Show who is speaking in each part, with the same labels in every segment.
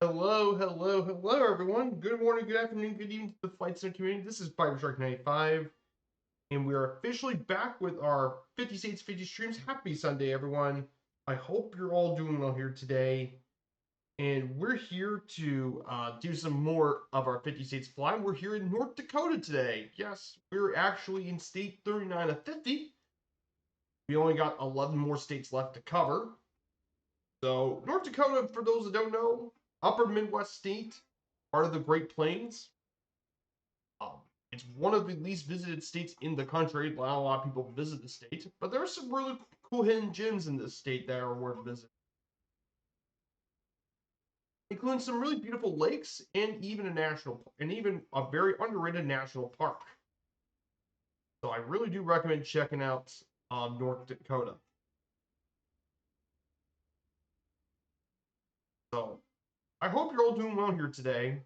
Speaker 1: Hello, everyone. Good morning, good afternoon, good evening to the Flight Sim community. This is Shark 95, and we are officially back with our 50 States, 50 Streams. Happy Sunday, everyone. I hope you're all doing well here today. And we're here to do some more of our 50 States flying. We're here in North Dakota today. Yes, we're actually in state 39 of 50. We only got 11 more states left to cover. So, North Dakota, for those that don't know, upper Midwest state, part of the Great Plains. Um, it's one of the least visited states in the country. Not a lot of people visit the state, but there are some really cool hidden gems in this state that are worth visiting, including some really beautiful lakes and even a very underrated national park. So I really do recommend checking out North Dakota. So I hope you're all doing well here today.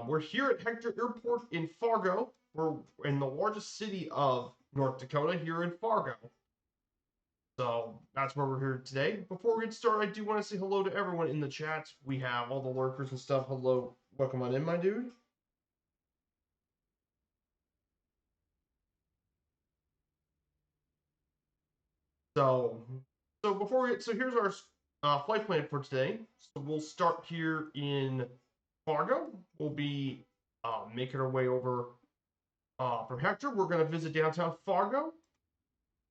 Speaker 1: We're here at Hector Airport in Fargo. We're in the largest city of North Dakota, here in Fargo. So that's where we're here today. Before we get started, I do want to say hello to everyone in the chat. We have all the lurkers and stuff. Hello, welcome on in, my dude. So, here's our flight plan for today. So we'll start here in Fargo. We'll be making our way over from Hector. We're going to visit downtown Fargo.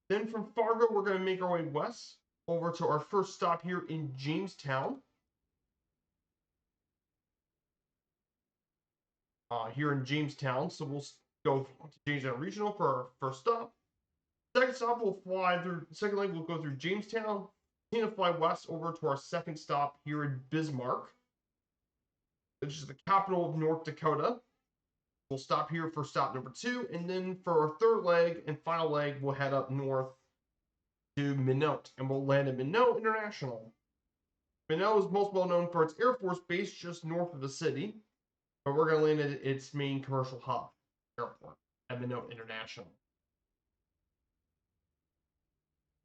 Speaker 1: Then from Fargo, we're going to make our way west over to our first stop here in Jamestown. Here in Jamestown, so we'll go to Jamestown Regional for our first stop. Second stop, we'll fly through. Second leg, we'll go through Jamestown. Continue to fly west over to our second stop here in Bismarck, which is the capital of North Dakota. We'll stop here for stop number 2, and then for our third leg and final leg, we'll head up north to Minot, and we'll land at Minot International. Minot is most well known for its Air Force base just north of the city, but we're going to land at its main commercial hub airport at Minot International.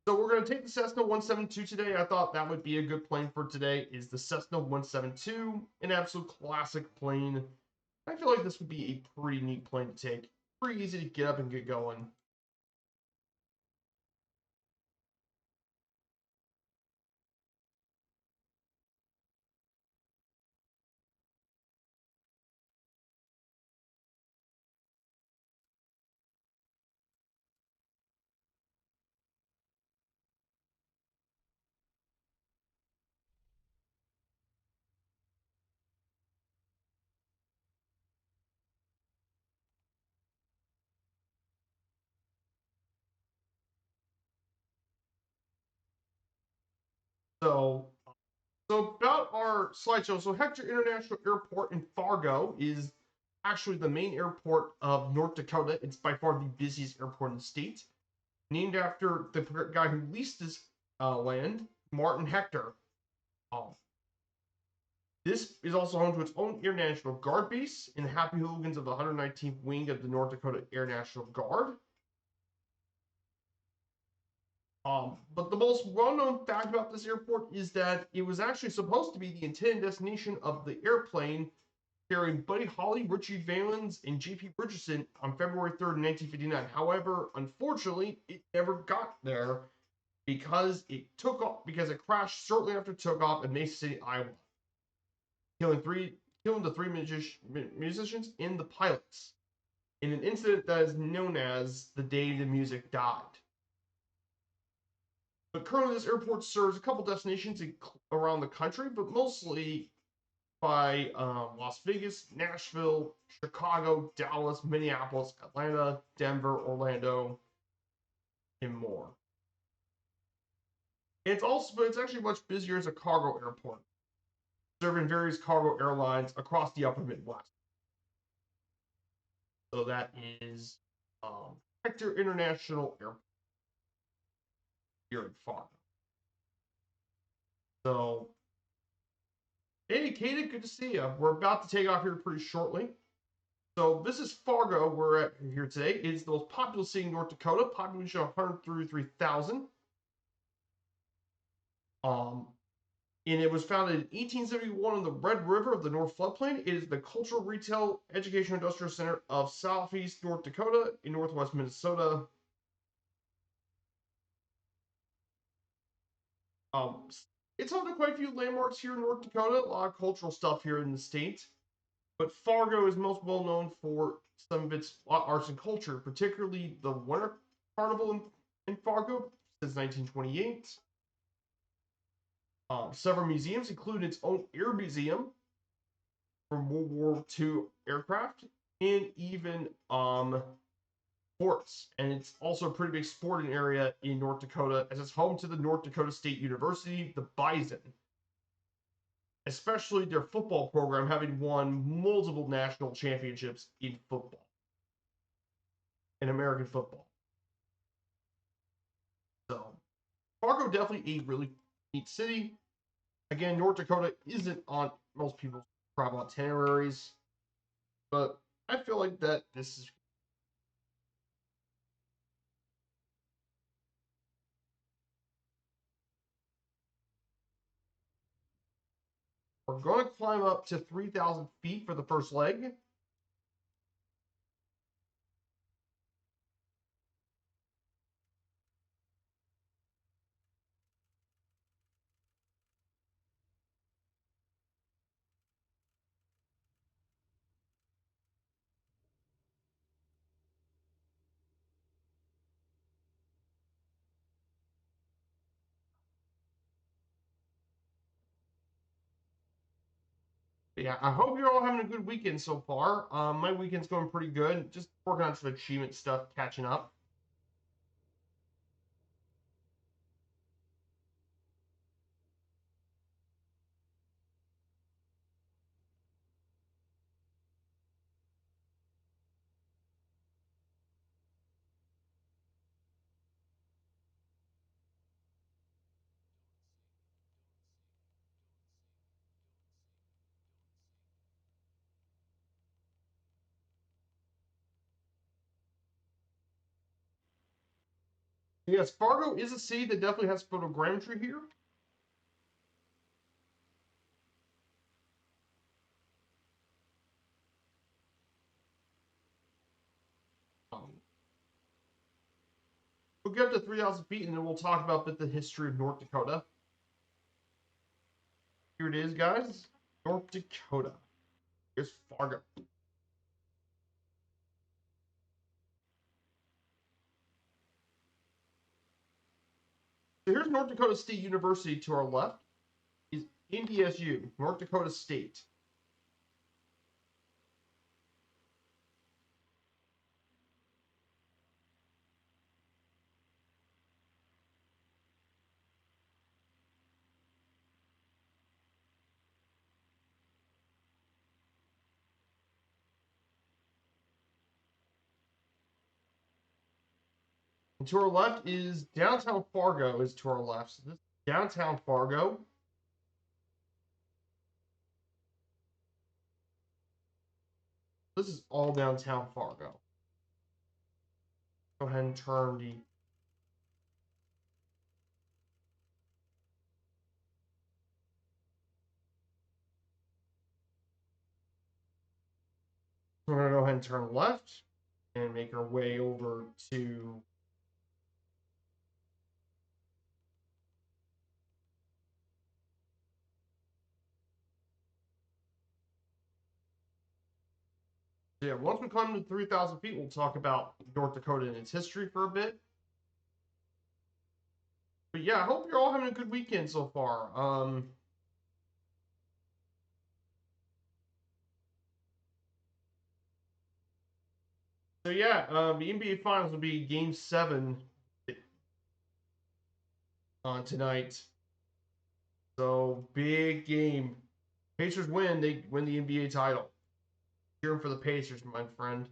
Speaker 1: So we're going to take the Cessna 172 today. I thought that would be a good plane for today. Is the Cessna 172, an absolute classic plane. I feel like this would be a pretty neat plane to take. Pretty easy to get up and get going. So about our slideshow. So Hector International Airport in Fargo is actually the main airport of North Dakota. It's by far the busiest airport in the state. Named after the guy who leased this land, Martin Hector. This is also home to its own Air National Guard base in the Happy Hooligans of the 119th Wing of the North Dakota Air National Guard. But the most well-known fact about this airport is that it was actually supposed to be the intended destination of the airplane carrying Buddy Holly, Richie Valens, and J.P. Bridgerton on February 3rd, 1959. However, unfortunately, it never got there because it crashed shortly after it took off in Mesa City, Iowa, killing the three musicians and the pilots in an incident that is known as the day the music died. But currently, this airport serves a couple destinations around the country, but mostly by Las Vegas, Nashville, Chicago, Dallas, Minneapolis, Atlanta, Denver, Orlando, and more. It's actually much busier as a cargo airport, serving various cargo airlines across the upper Midwest. So that is Hector International Airport here in Fargo. So, hey, Kata, good to see you. We're about to take off here pretty shortly. So this is Fargo. We're at here today. It's the most populous city in North Dakota, population of 133,000. And it was founded in 1871 on the Red River of the North Floodplain. It is the cultural, retail, education, industrial center of southeast North Dakota in northwest Minnesota. It's home to quite a few landmarks here in North Dakota, a lot of cultural stuff here in the state. But Fargo is most well known for some of its arts and culture, particularly the Winter Carnival in Fargo since 1928. Several museums include its own air museum from World War II aircraft, and even sports. And it's also a pretty big sporting area in North Dakota, as it's home to the North Dakota State University, the Bison, especially their football program having won multiple national championships in football, in American football. So, Fargo definitely a really neat city. Again, North Dakota isn't on most people's travel itineraries, but I feel like that this is. We're going to climb up to 3,000 feet for the first leg. Yeah, I hope you're all having a good weekend so far. My weekend's going pretty good. Just working on some achievement stuff, catching up. Yes, Fargo is a city that definitely has photogrammetry here. Um, we'll get up to 3,000 feet and then we'll talk about the history of North Dakota. Here it is, guys. North Dakota. Here's Fargo. So here's North Dakota State University to our left. Is NDSU, North Dakota State. And to our left is downtown Fargo is to our left. So this is downtown Fargo. This is all downtown Fargo. Go ahead and turn the. We're going to go ahead and turn left and make our way over to. So yeah, once we climb to 3,000 feet, we'll talk about North Dakota and its history for a bit. But yeah, I hope you're all having a good weekend so far. So yeah, the NBA Finals will be Game 7 on tonight. So big game. Pacers win, they win the NBA title. Cheering for the Pacers, my friend.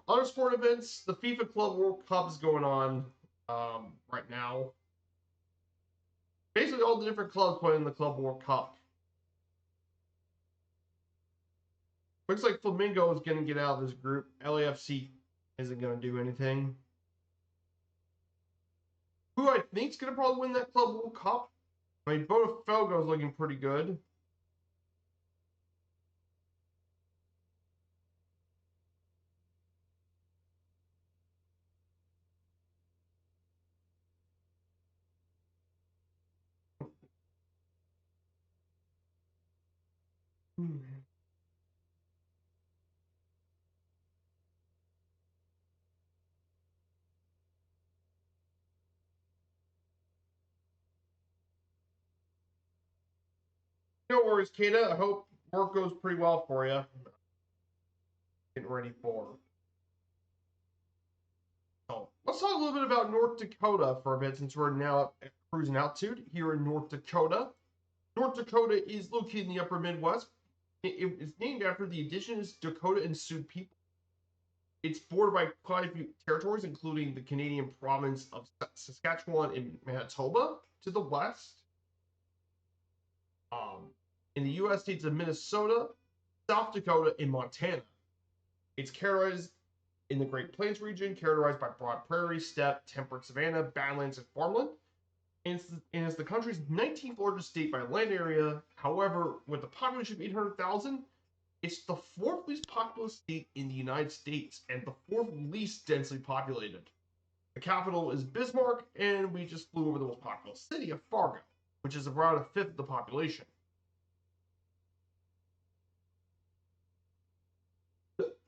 Speaker 1: Other sport events, the FIFA Club World Cup is going on right now. Basically, all the different clubs playing in the Club World Cup. Looks like Flamingo is going to get out of this group. LAFC isn't going to do anything. who I think is going to probably win that Club World Cup. I mean, Botafogo is looking pretty good. No worries, Kata. I hope work goes pretty well for you. Getting ready for. So let's talk a little bit about North Dakota for a bit, since we're now at cruising altitude here in North Dakota. North Dakota is located in the upper Midwest. It is named after the indigenous Dakota and Sioux people. It's bordered by quite a few territories, including the Canadian province of Saskatchewan and Manitoba to the west. In the U.S. states of Minnesota, South Dakota, and Montana. It's characterized in the Great Plains region, characterized by broad prairie, steppe, temperate savanna, badlands, and farmland. And it's the country's 19th largest state by land area. However, with a population of 800,000, it's the fourth least populous state in the United States and the fourth least densely populated. The capital is Bismarck, and we just flew over the most populous city of Fargo, which is around a fifth of the population.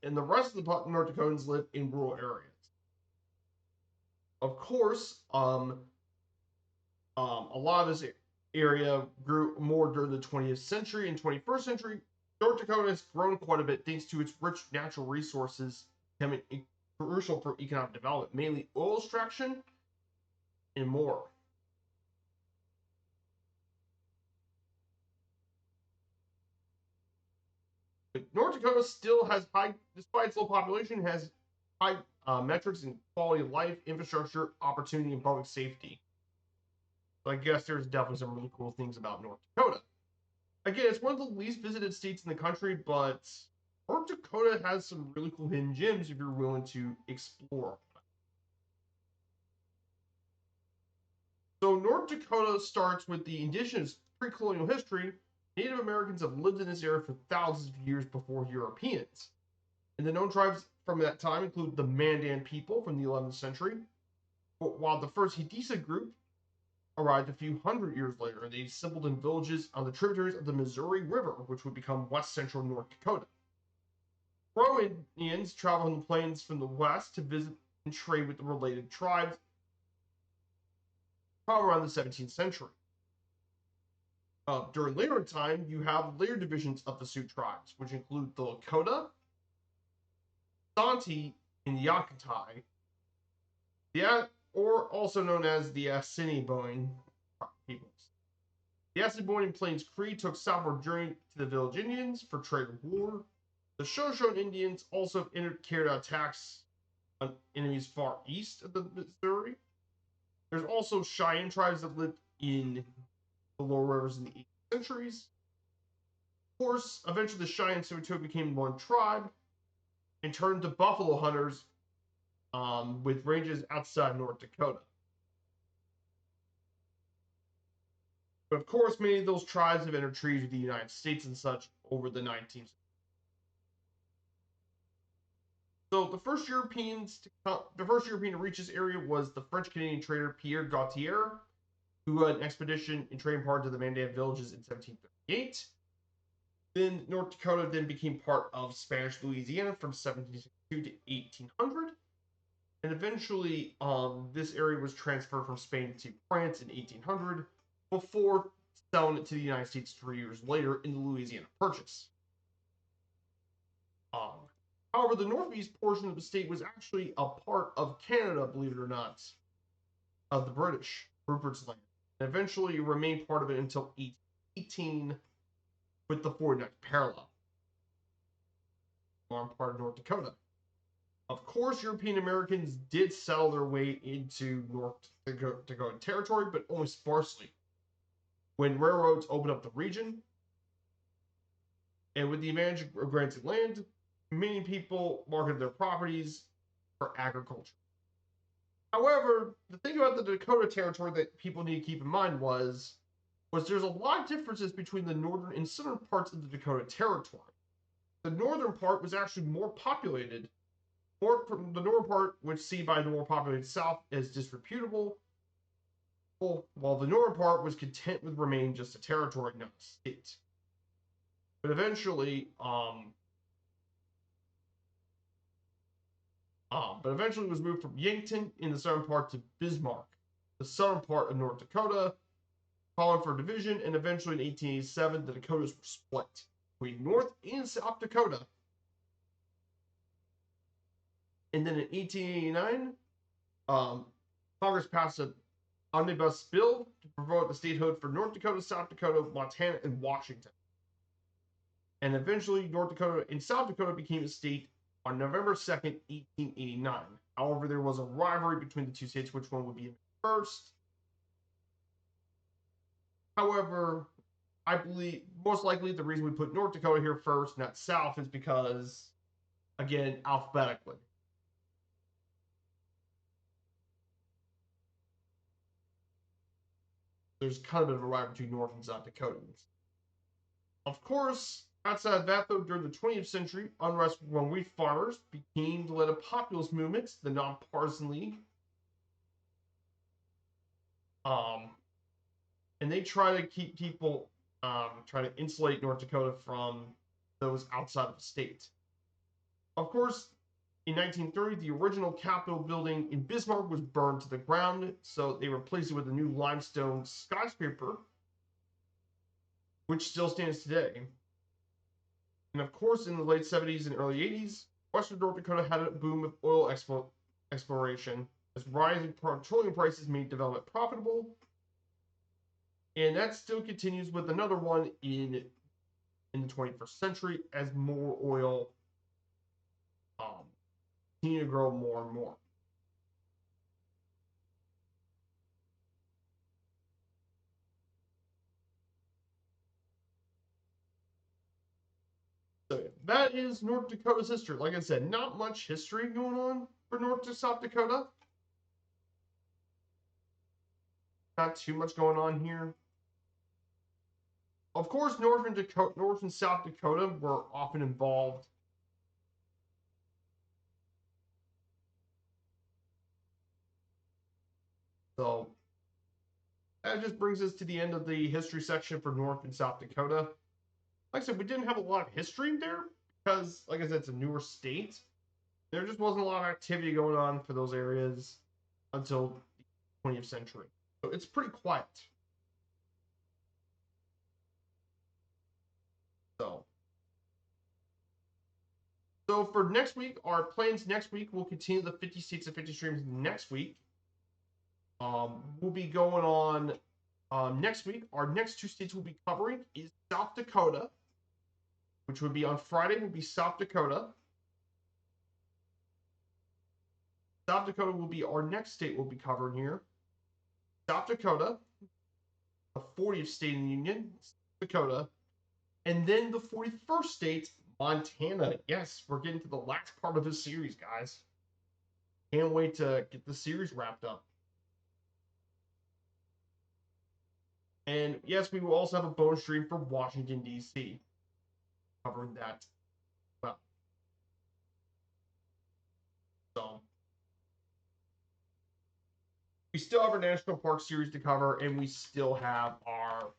Speaker 1: And the rest of the North Dakotans live in rural areas. Of course, a lot of this area grew more during the 20th century and 21st century. North Dakota has grown quite a bit thanks to its rich natural resources, becoming crucial for economic development, mainly oil extraction and more. But North Dakota still has high, despite its low population, has high metrics in quality of life, infrastructure, opportunity, and public safety. So I guess there's definitely some really cool things about North Dakota. Again, it's one of the least visited states in the country, but North Dakota has some really cool hidden gems if you're willing to explore. So North Dakota starts with the indigenous pre-colonial history. Native Americans have lived in this area for thousands of years before Europeans. And the known tribes from that time include the Mandan people from the 11th century, while the first Hidatsa group arrived a few hundred years later, and they assembled in villages on the tributaries of the Missouri River, which would become west central North Dakota. Crow Indians traveled on the plains from the west to visit and trade with the related tribes, probably around the 17th century. During later time, you have later divisions of the Sioux tribes, which include the Lakota, Santi, and Yakutai, or also known as the Assiniboine peoples. The Assiniboine Plains Cree took southward journey to the village Indians for trade and war. The Shoshone Indians also carried out attacks on enemies far east of the Missouri. There's also Cheyenne tribes that lived in the lower rivers in the 8th centuries. Of course, eventually the Cheyenne Sautaux became one tribe and turned to buffalo hunters with ranges outside North Dakota. But of course, many of those tribes have intertreated with the United States and such over the 19th century. So the first European to reach this area was the French-Canadian trader Pierre Gautier, who led an expedition and trading part of the Mandan villages in 1738. Then North Dakota then became part of Spanish Louisiana from 1762 to 1800. And eventually, this area was transferred from Spain to France in 1800 before selling it to the United States 3 years later in the Louisiana Purchase. However, the northeast portion of the state was actually a part of Canada, believe it or not, of the British, Rupert's Land. And eventually remained part of it until 1818 with the 49th parallel. On part of North Dakota. Of course, European Americans did settle their way into North Dakota territory, but only sparsely. When railroads opened up the region, and with the advantage of granted land, many people marketed their properties for agriculture. However, the thing about the Dakota Territory that people need to keep in mind was there's a lot of differences between the northern and southern parts of the Dakota Territory. The northern part was actually more populated. The northern part, which seen by the more populated South as disreputable, while the northern part was content with remaining just a territory, not a state. But eventually, it was moved from Yankton in the southern part to Bismarck, the southern part of North Dakota, calling for division, and eventually in 1887, the Dakotas were split between North and South Dakota. And then in 1889, Congress passed an omnibus bill to promote the statehood for North Dakota, South Dakota, Montana, and Washington. And eventually, North Dakota and South Dakota became a state on November 2nd, 1889. However, there was a rivalry between the two states, which one would be first. However, I believe most likely the reason we put North Dakota here first, not South, is because, again, alphabetically. There's kind of a rivalry between North and South Dakotans. Of course, outside of that, though, during the 20th century, unrest among wheat farmers became to lead a populist movement, the Nonpartisan League. And they try to keep people, try to insulate North Dakota from those outside of the state. Of course, in 1930, the original Capitol building in Bismarck was burned to the ground, so they replaced it with a new limestone skyscraper, which still stands today. And of course, in the late 70s and early 80s, Western North Dakota had a boom of oil exploration as rising petroleum prices made development profitable. And that still continues with another one in the 21st century as more oil continue to grow more and more. So that is North Dakota's history. Like I said, not much history going on for North to South Dakota. Not too much going on here. Of course, North and South Dakota were often involved. So that just brings us to the end of the history section for North and South Dakota. Like I said, we didn't have a lot of history there because, like I said, it's a newer state. There just wasn't a lot of activity going on for those areas until the 20th century. So it's pretty quiet. So for next week, our plans next week, we'll continue the 50 states and 50 streams next week. We'll be going on next week. Our next two states we'll be covering is South Dakota, which would be on Friday, will be South Dakota. South Dakota will be our next state we'll be covering here. South Dakota, the 40th state in the Union, South Dakota, and then the 41st state, Montana. Yes, we're getting to the last part of this series, guys. Can't wait to get the series wrapped up. And yes, we will also have a bonus stream for Washington, D.C. covering that well. So we still have our National Park series to cover, and we still have our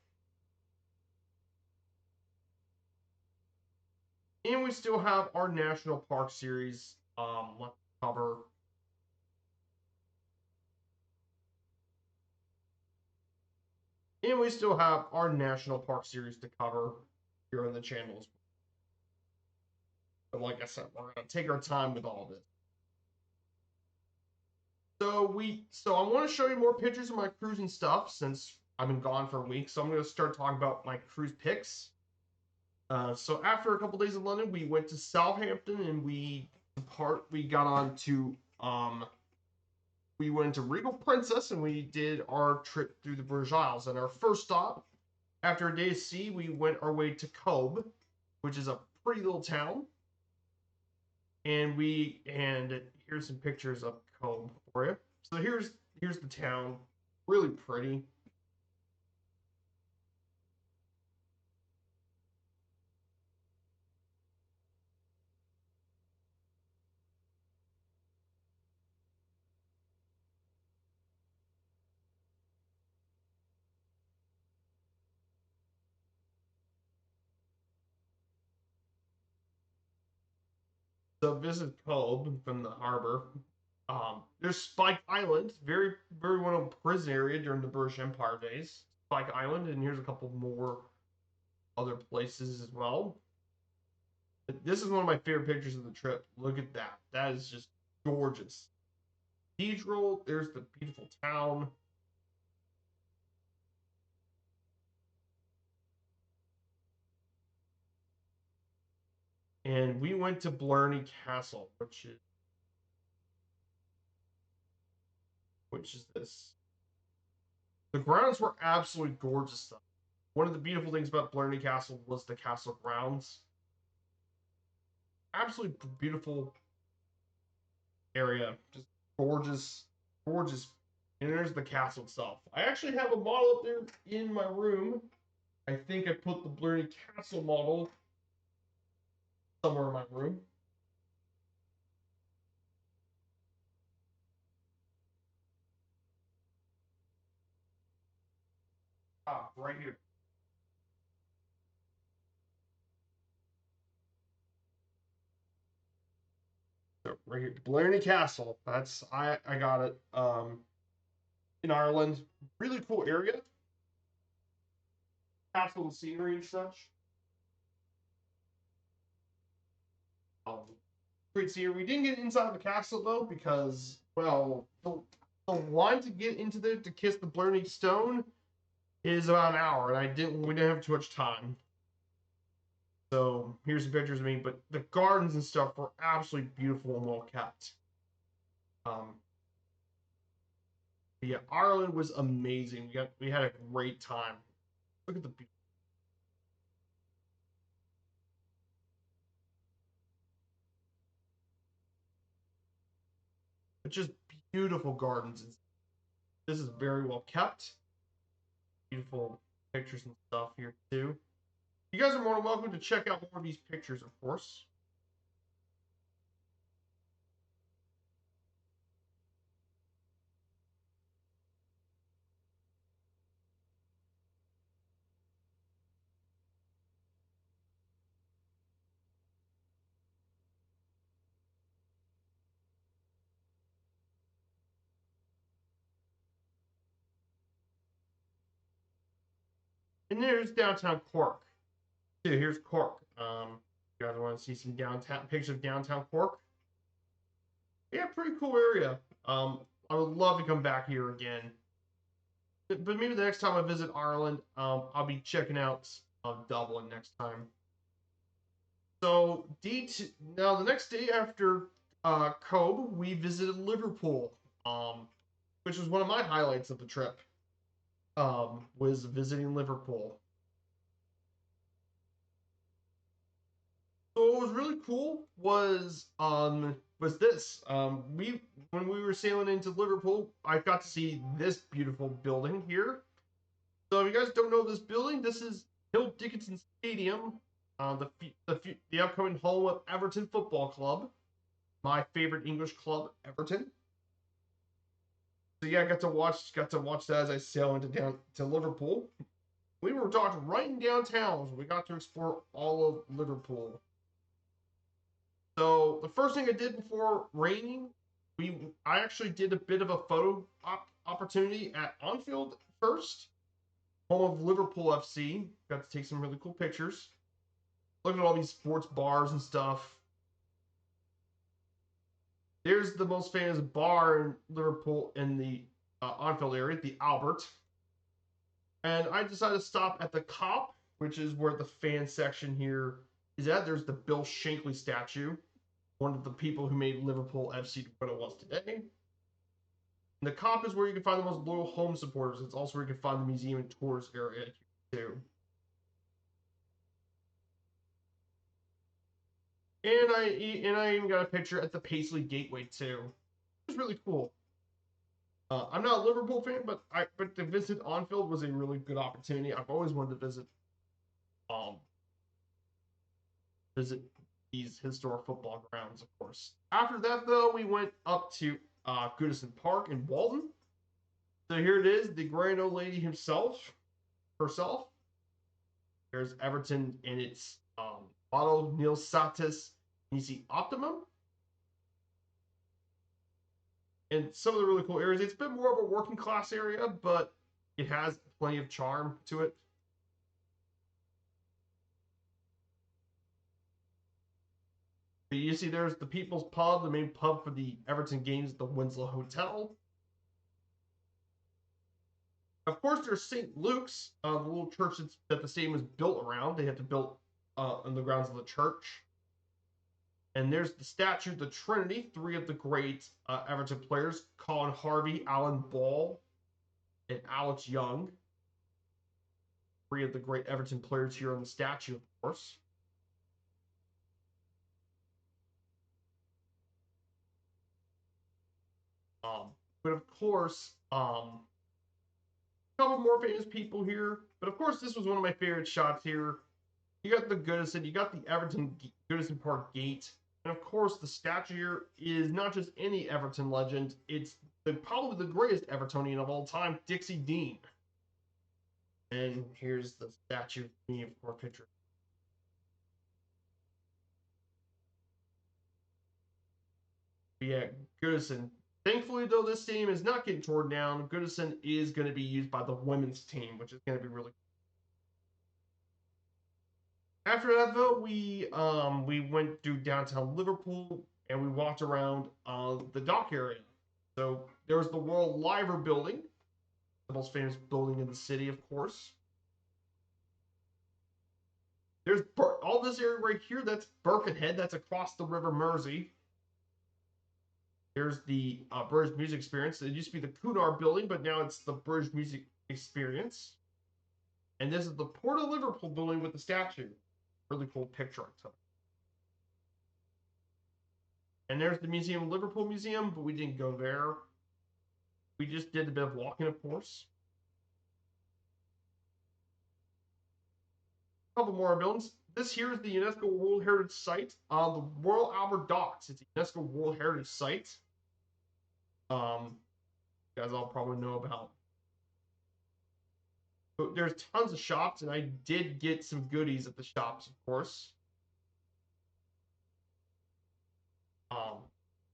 Speaker 1: National Park series left to cover. And we still have our National Park series to cover here on the channel. But like I said, we're going to take our time with all this. So I want to show you more pictures of my cruise and stuff since I've been gone for a week. So I'm going to start talking about my cruise pics. So after a couple days in London, we went to Southampton and we got on to we went to Regal Princess and we did our trip through the British Isles. And our first stop, after a day at sea, we went our way to Cobh, which is a pretty little town. And here's some pictures of Cobh for you. So here's the town. Really pretty. So visit Cove from the harbor. There's Spike Island, very well known prison area during the British Empire days. Spike Island, and here's a couple more other places as well. This is one of my favorite pictures of the trip. Look at that. That is just gorgeous. Cathedral, there's the beautiful town. And we went to Blarney Castle, which is this. The grounds were absolutely gorgeous stuff. One of the beautiful things about Blarney Castle was the castle grounds. Absolutely beautiful area. Just gorgeous, gorgeous. And there's the castle itself. I actually have a model up there in my room. I think I put the Blarney Castle model somewhere in my room. Ah, right here. So right here, Blarney Castle. That's I got it. In Ireland, really cool area. Castle and scenery and such. Great scenery. We didn't get inside the castle though because well, the line to get into there to kiss the Blarney Stone is about an hour, and we didn't have too much time. So here's some pictures of me, but the gardens and stuff were absolutely beautiful and well kept. Um, yeah, Ireland was amazing. We had a great time. Look at the just beautiful gardens. This is very well kept. Beautiful pictures and stuff here too. You guys are more than welcome to check out more of these pictures, of course. And there's downtown Cork. So here's Cork. You guys want to see some downtown pictures of downtown Cork? Yeah, pretty cool area. I would love to come back here again. But maybe the next time I visit Ireland, I'll be checking out Dublin next time. So now the next day after Cobh, we visited Liverpool, which was one of my highlights of the trip. Was visiting Liverpool. So what was really cool was this. We when we were sailing into Liverpool, I got to see this beautiful building here. So if you guys don't know this building, this is Hill Dickinson Stadium, the upcoming home of Everton Football Club, my favorite English club, Everton. So yeah, I got to watch that as I sail into down to Liverpool. We were talking right in downtown, so we got to explore all of Liverpool. So the first thing I did before raining, I actually did a bit of a photo opportunity at Anfield first, home of Liverpool FC. Got to take some really cool pictures. Look at all these sports bars and stuff. There's the most famous bar in Liverpool in the Anfield area, the Albert. And I decided to stop at the Cop, which is where the fan section here is at. There's the Bill Shankly statue, one of the people who made Liverpool FC what it was today. And the Cop is where you can find the most loyal home supporters. It's also where you can find the museum and tours area too. And I even got a picture at the Paisley Gateway too. It was really cool. I'm not a Liverpool fan, but to visit Anfield was a really good opportunity. I've always wanted to um visit these historic football grounds, of course. After that, though, we went up to Goodison Park in Walton. So here it is, the grand old lady herself. There's Everton in its motto, Nil Satis Nisi Optimum. And some of the really cool areas. It's been more of a working class area, but it has plenty of charm to it. But you see, there's the People's Pub, the main pub for the Everton games at the Winslow Hotel. Of course, there's St. Luke's, the little church that the stadium was built around. They had to build on the grounds of the church. And there's the statue, the Trinity, three of the great Everton players, Colin Harvey, Alan Ball, and Alex Young. Three of the great Everton players here on the statue, of course. But of course, a couple more famous people here. But of course, this was one of my favorite shots here. You got the Goodison, you got the Everton Goodison Park gate. And of course, the statue here is not just any Everton legend, it's probably the greatest Evertonian of all time, Dixie Dean. And here's the statue of me, of course, picture. Yeah, Goodison. Thankfully, though, this team is not getting torn down. Goodison is going to be used by the women's team, which is going to be really cool. After that, though, we went to downtown Liverpool and we walked around the dock area. So there was the Royal Liver Building, the most famous building in the city, of course. There's all this area right here. That's Birkenhead. That's across the River Mersey. There's the British Music Experience. It used to be the Cunard Building, but now it's the British Music Experience. And this is the Port of Liverpool building with the statue. Really cool picture, I took. And there's the Museum, Liverpool Museum, but we didn't go there. We just did a bit of walking, of course. A couple more buildings. This here is the UNESCO World Heritage Site, the Royal Albert Docks. It's a UNESCO World Heritage Site. You guys all probably know about. But there's tons of shops, and I did get some goodies at the shops, of course.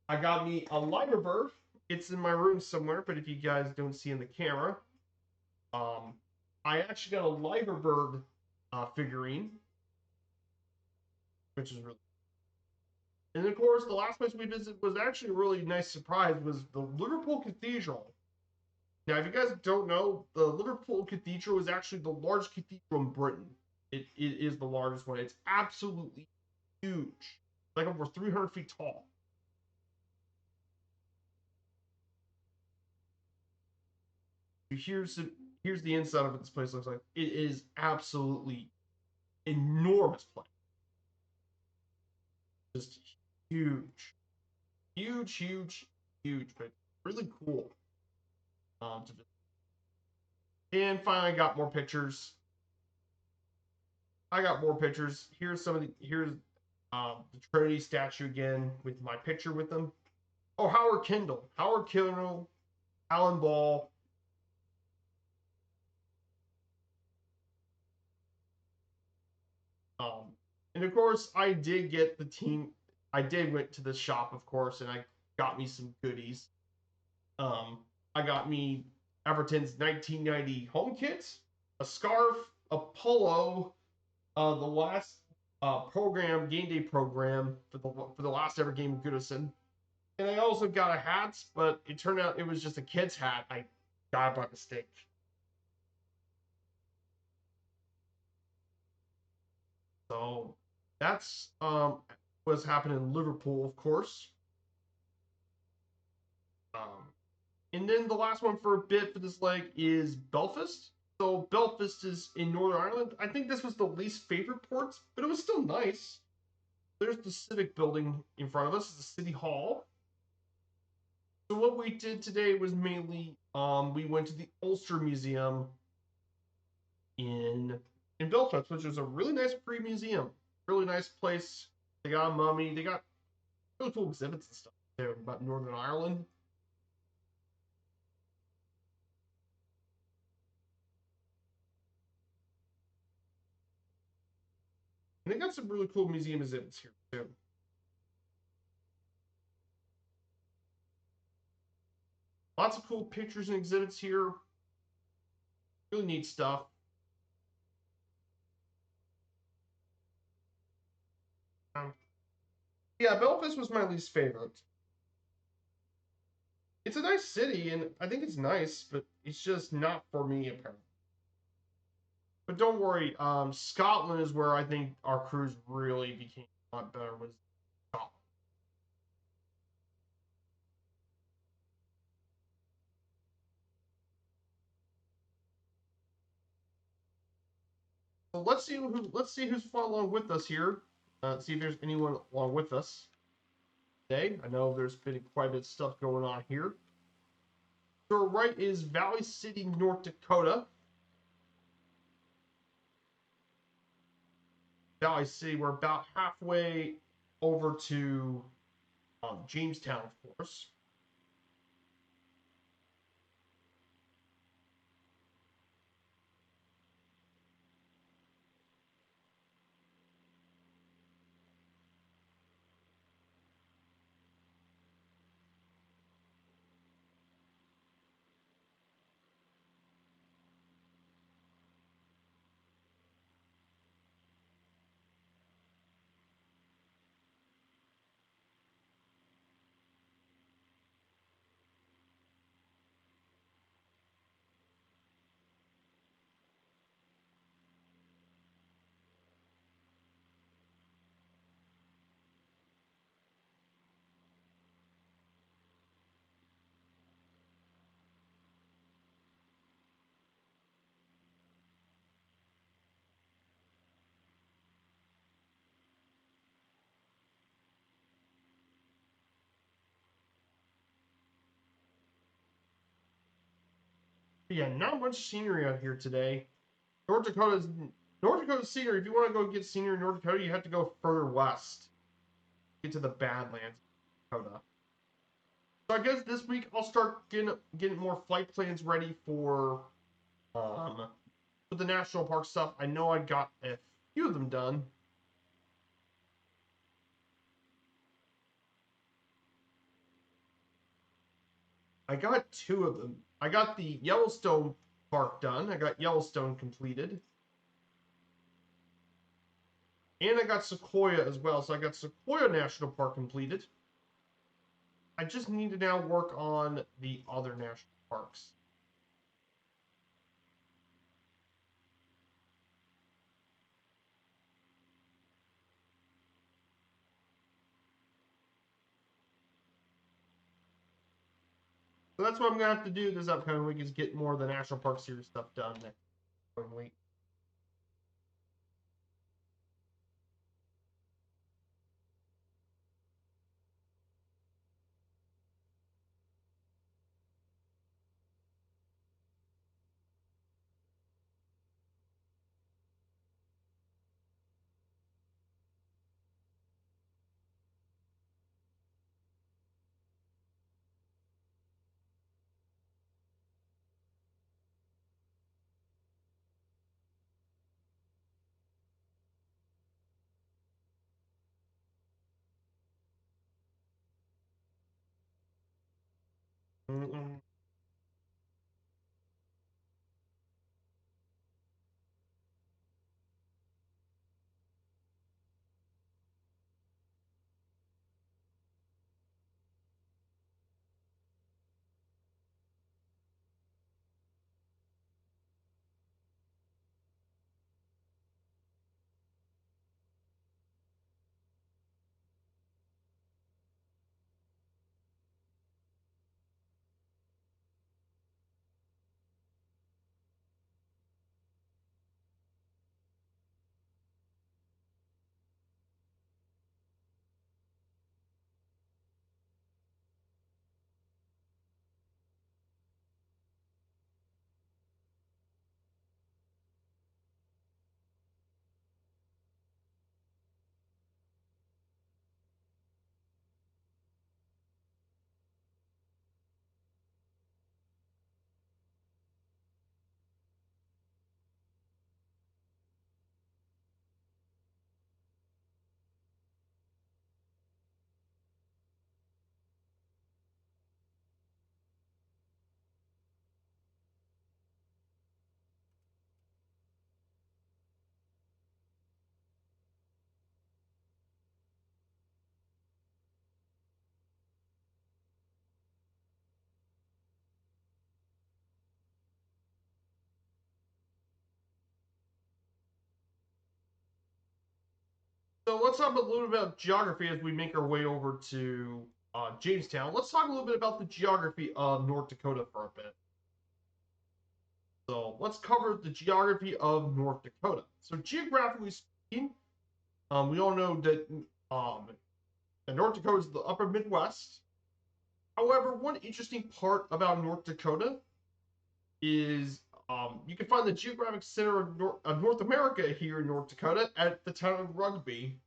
Speaker 1: I got me a lighter bird. It's in my room somewhere, but if you guys don't see in the camera, I actually got a lighter bird figurine, which is really. And of course, the last place we visited was actually a really nice surprise. Was the Liverpool Cathedral. Now, if you guys don't know, the Liverpool Cathedral is actually the largest cathedral in Britain. It is the largest one. It's absolutely huge, like over 300 feet tall. Here's the inside of what this place looks like. It is absolutely enormous place. Just huge, huge, huge, huge, but really cool. And finally, I got more pictures. Here's some of the the Trinity statue again with my picture with them. Oh, Howard Kendall, Alan Ball. And of course, I did get the team. I did went to the shop, of course, and I got me some goodies. I got me Everton's 1990 home kit, a scarf, a polo, the last game day program for the last ever game of Goodison. And I also got a hat, but it turned out it was just a kid's hat. I got it by mistake. So that's what's happening in Liverpool, of course. Um, and then the last one for a bit for this leg is Belfast. So Belfast is in Northern Ireland. I think this was the least favorite port, but it was still nice. There's the Civic building in front of us, the City Hall. So what we did today was mainly we went to the Ulster Museum in Belfast, which is a really nice pre-museum, really nice place. They got a mummy. They got really cool exhibits and stuff there about Northern Ireland. And they got some really cool museum exhibits here too. Lots of cool pictures and exhibits here. Really neat stuff. Um, yeah, Belfast was my least favorite. It's a nice city, and I think it's nice, but it's just not for me apparently. But don't worry, Scotland is where I think our cruise really became a lot better. Was Scotland. So let's see who's following with us here. See if there's anyone along with us today. I know there's been quite a bit of stuff going on here. So right is Valley City, North Dakota. Valley City, we're about halfway over to Jamestown, of course. But yeah, not much scenery out here today. North Dakota's North Dakota scenery. If you want to go get scenery in North Dakota, you have to go further west, get to the Badlands, of Dakota. So I guess this week I'll start getting more flight plans ready um for the national park stuff. I know I got a few of them done. I got two of them. I got the Yellowstone Park done. I got Yellowstone completed. And I got Sequoia as well. So I got Sequoia National Park completed. I just need to now work on the other national parks. So that's what I'm gonna have to do this upcoming week is get more of the National Park Series stuff done next week. Mm-mm. So let's talk a little bit about geography as we make our way over to Jamestown. Let's talk a little bit about the geography of North Dakota for a bit. So let's cover the geography of North Dakota. So geographically speaking, we all know that North Dakota is the upper Midwest. However, one interesting part about North Dakota is you can find the geographic center of North America here in North Dakota at the town of Rugby.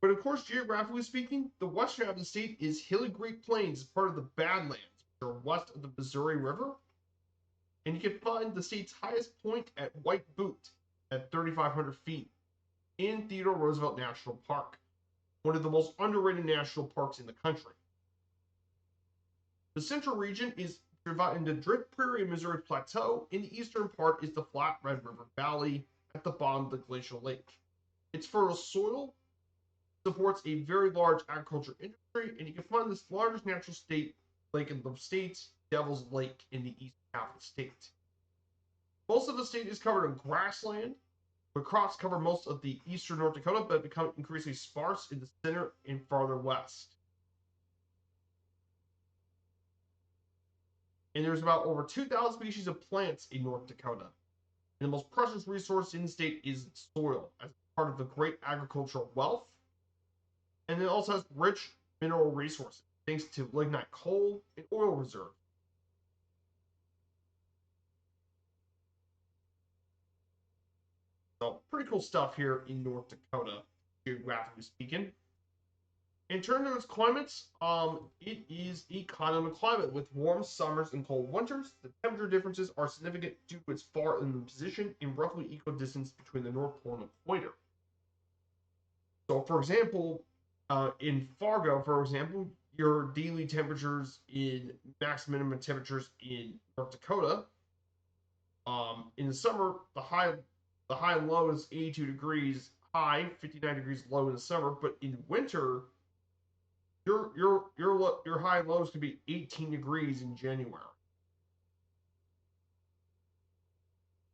Speaker 1: But of course, geographically speaking, the western half of the state is hilly Great Plains, part of the Badlands, which are west of the Missouri River. And you can find the state's highest point at White Butte at 3,500 feet in Theodore Roosevelt National Park, one of the most underrated national parks in the country. The central region is divided into Drift Prairie and Missouri Plateau. In the eastern part is the flat Red River Valley at the bottom of the glacial lake. Its fertile soil supports a very large agriculture industry, and you can find this largest natural lake in the state, Devil's Lake, in the eastern half of the state. Most of the state is covered in grassland, but crops cover most of the eastern North Dakota, but become increasingly sparse in the center and farther west. And there's about over 2,000 species of plants in North Dakota. And the most precious resource in the state is soil, as part of the great agricultural wealth. And it also has rich mineral resources, thanks to lignite coal and oil reserves. So pretty cool stuff here in North Dakota, geographically speaking. In terms of its climates, it is a continental climate with warm summers and cold winters. The temperature differences are significant due to its far inland position and roughly equal distance between the North Pole and equator. So, for example, in Fargo, for example, your daily temperatures in maximum temperatures in North Dakota. In the summer, the high and low is 82 degrees high, 59 degrees low in the summer, but in winter, your high and lows can be 18 degrees in January.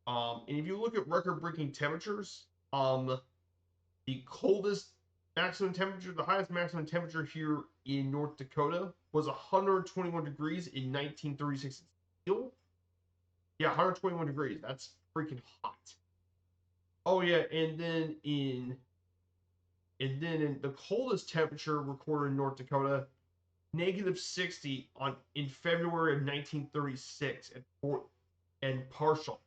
Speaker 1: And if you look at record-breaking temperatures, the coldest maximum temperature, the highest maximum temperature here in North Dakota was 121 degrees in 1936 in Steel. Yeah, 121 degrees. That's freaking hot. Oh yeah, and then in the coldest temperature recorded in North Dakota, -60 in February of 1936 and partial.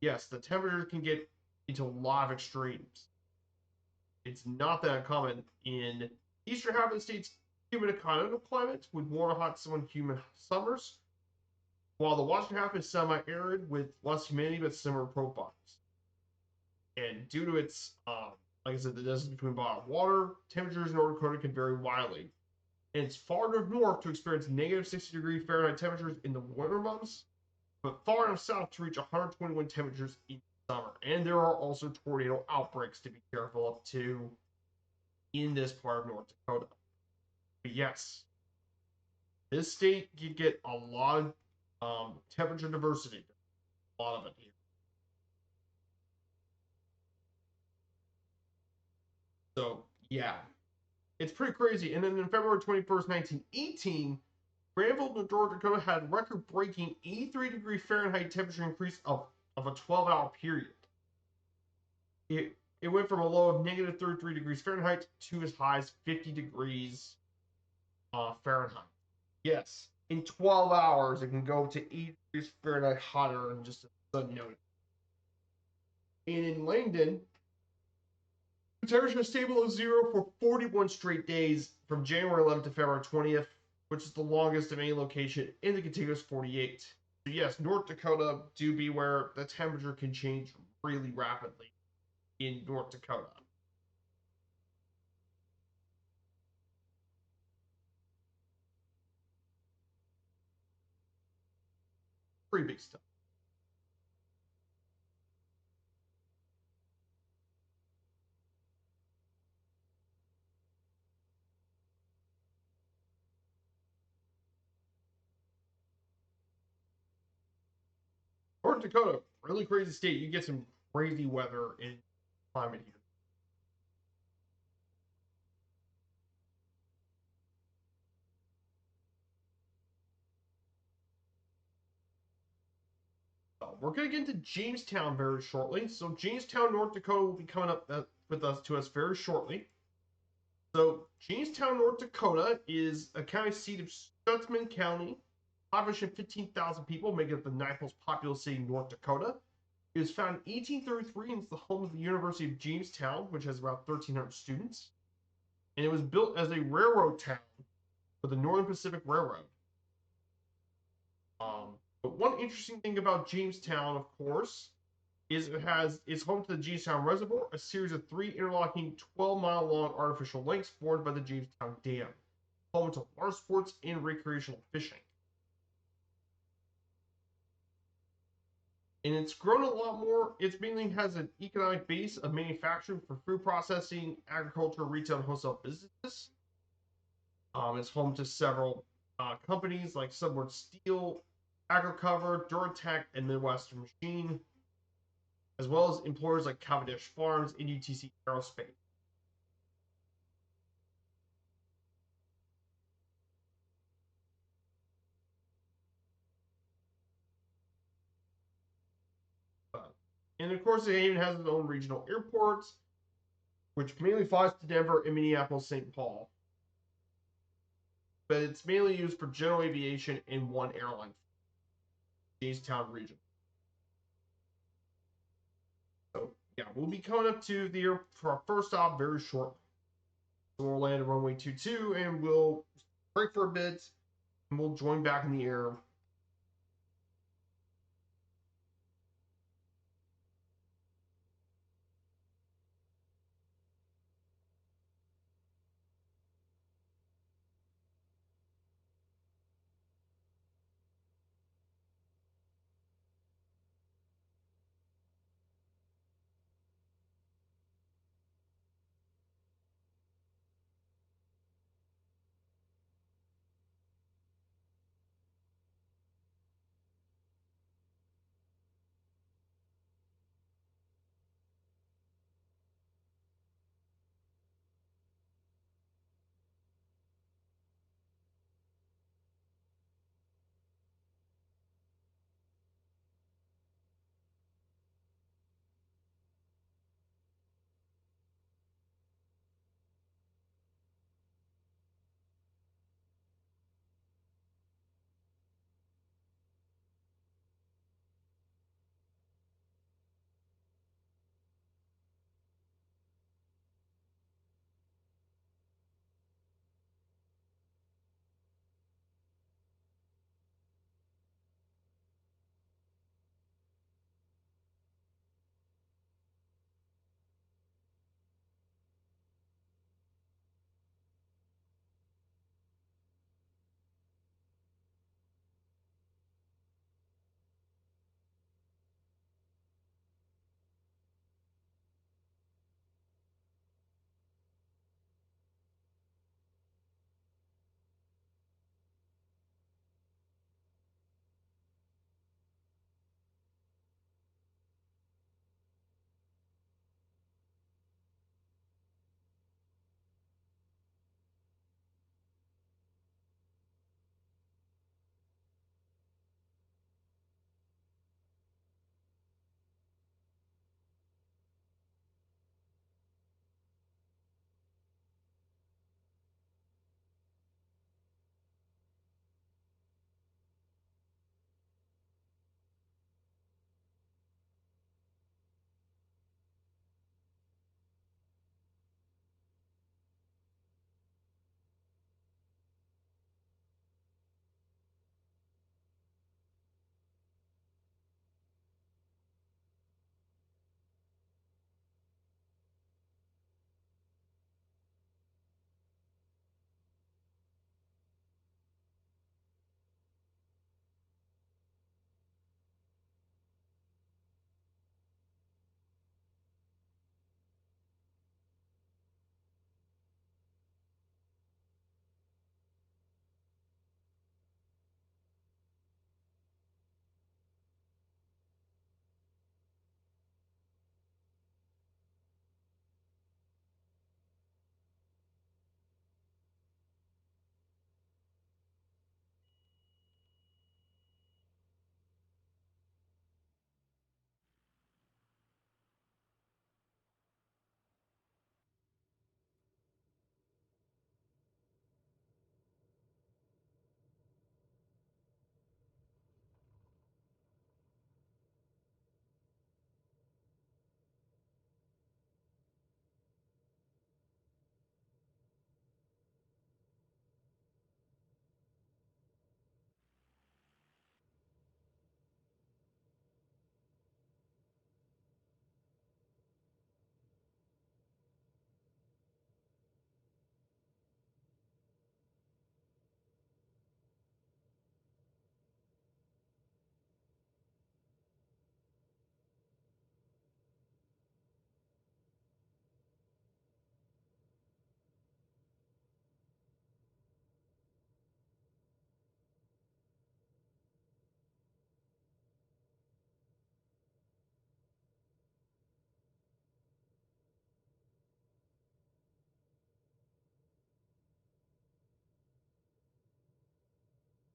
Speaker 1: Yes, the temperature can get into a lot of extremes. It's not that uncommon in eastern half of the state's humid continental climate with warm, hot, and humid summers, while the western half is semi-arid with less humidity but similar profiles. And due to its, like I said, the distance between body and water, temperatures in North Dakota can vary widely. And it's far enough north to experience -60 Fahrenheit temperatures in the winter months, but far enough south to reach 121 temperatures in summer. And there are also tornado outbreaks to be careful of too in this part of North Dakota. But yes, this state you get a lot of temperature diversity, a lot of it here. So yeah, it's pretty crazy. And then on February 21st, 1918, Granville, North Dakota had record-breaking 83 Fahrenheit temperature increase of a 12-hour period. It went from a low of -33 degrees Fahrenheit to as high as 50 degrees Fahrenheit. Yes, in 12 hours, it can go to 80 degrees Fahrenheit hotter in just a sudden notice. And in Langdon, the temperature was stable at zero for 41 straight days from January 11th to February 20th, which is the longest of any location in the contiguous 48. So yes, North Dakota, do beware, the temperature can change really rapidly in North Dakota. Pretty big stuff. North Dakota, really crazy state. You get some crazy weather in climate here. We're going to get into Jamestown very shortly. So Jamestown, North Dakota will be coming up with us to us very shortly. So Jamestown, North Dakota is a county seat of Stutsman County, population of 15,000 people, making it the ninth most populous city in North Dakota. It was founded in 1833 and it's the home of the University of Jamestown, which has about 1,300 students. And it was built as a railroad town for the Northern Pacific Railroad. But one interesting thing about Jamestown, of course, is it's home to the Jamestown Reservoir, a series of 3 interlocking 12-mile-long artificial lakes formed by the Jamestown Dam, home to water sports and recreational fishing. And it's grown a lot more. It mainly has an economic base of manufacturing for food processing, agriculture, retail, and wholesale businesses. It's home to several companies like Subward Steel, AgroCover, Duratech, and Midwestern Machine, as well as employers like Cavendish Farms and UTC Aerospace. And of course, it even has its own regional airports, which mainly flies to Denver and Minneapolis, St. Paul. But it's mainly used for general aviation in one airline, Jamestown region. So yeah, we'll be coming up to the air for our first stop very shortly. So we'll land at runway 22 and we'll break for a bit and we'll join back in the air.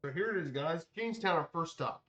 Speaker 1: So here it is, guys. Jamestown, our first stop.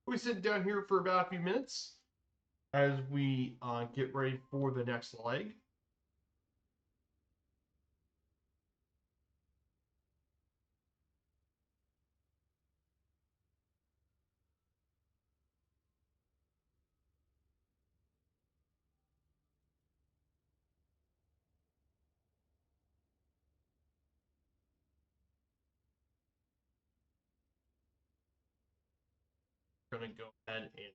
Speaker 1: We sit down here for about a few minutes as we get ready for the next leg. We're going to go ahead and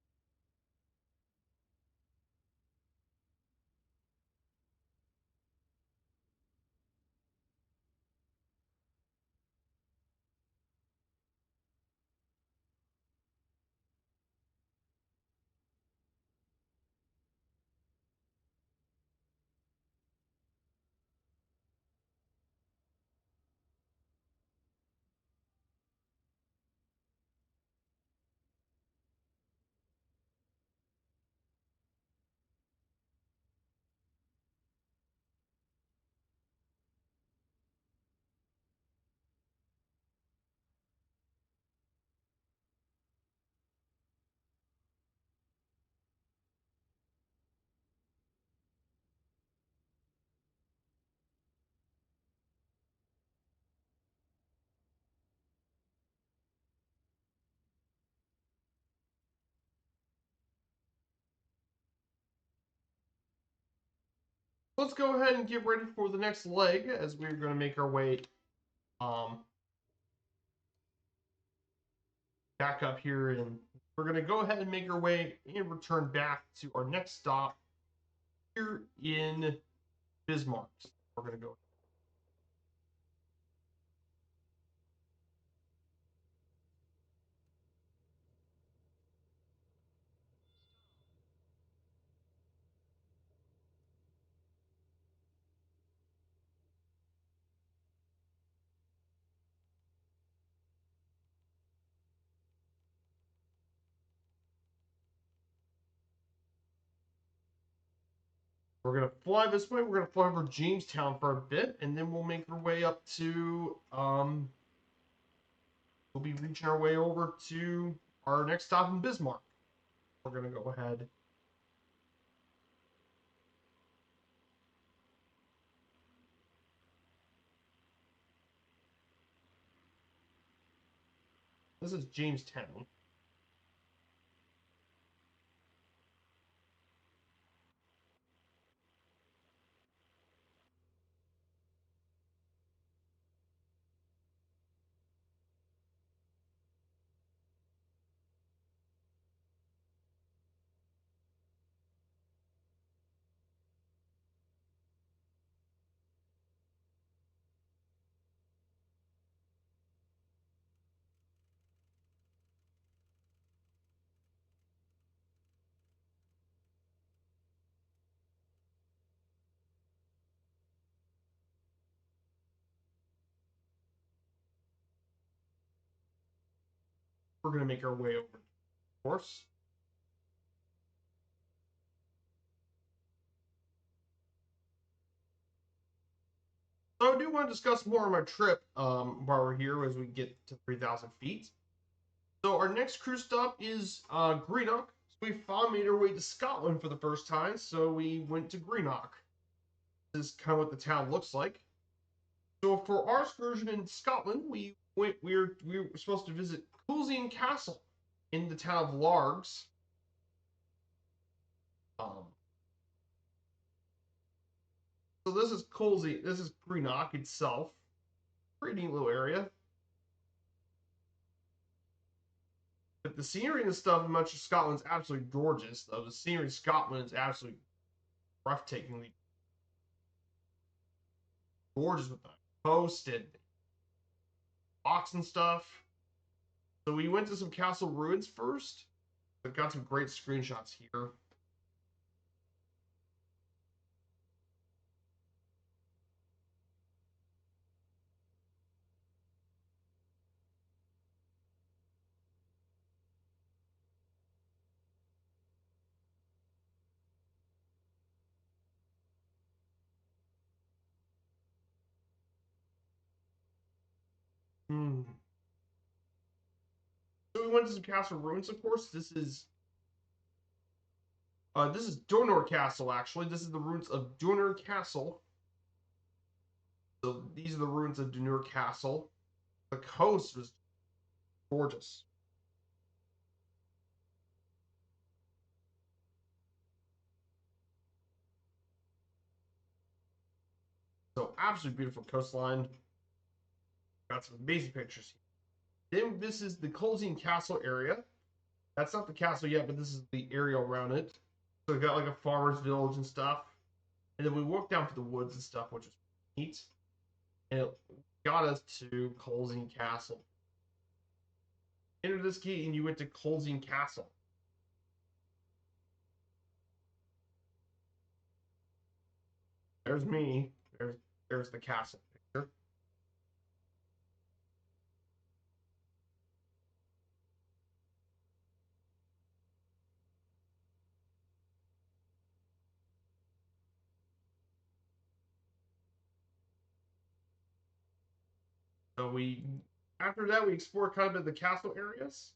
Speaker 1: let's go ahead and get ready for the next leg as we're going to make our way um, back up here, and we're going to go ahead and make our way and return back to our next stop here in Bismarck. We're going to go. We're going to fly this way. We're going to fly over Jamestown for a bit, and then we'll make our way up to, we'll be reaching our way over to our next stop in Bismarck. We're going to go ahead. This is Jamestown. We're going to make our way over, of course. So I do want to discuss more on my trip while we're here as we get to 3,000 feet. So our next cruise stop is Greenock. So we finally made our way to Scotland for the first time. So we went to Greenock. This is kind of what the town looks like. So for our excursion in Scotland, we were supposed to visit Coolsine Castle in the town of Largs. Um, so this is Coolsine. This is Greenock itself. Pretty neat little area. But the scenery and stuff in much of Scotland's absolutely gorgeous, though. The scenery in Scotland is absolutely breathtakingly gorgeous with the coast and rocks and stuff. So we went to some castle ruins first. I've got some great screenshots here. Hmm. So we went to some castle ruins, of course. This is Donor Castle, actually. This is the ruins of Donor Castle. So these are the ruins of Donor Castle. The coast was gorgeous. So absolutely beautiful coastline. Got some amazing pictures here. Then this is the Colzine Castle area. That's not the castle yet, but this is the area around it. So we got like a farmer's village and stuff. And then we walked down to the woods and stuff, which was neat. And it got us to Colzine Castle. Enter this key and you went to Colzine Castle. There's me. There's the castle picture. So after that we explored kind of the castle areas.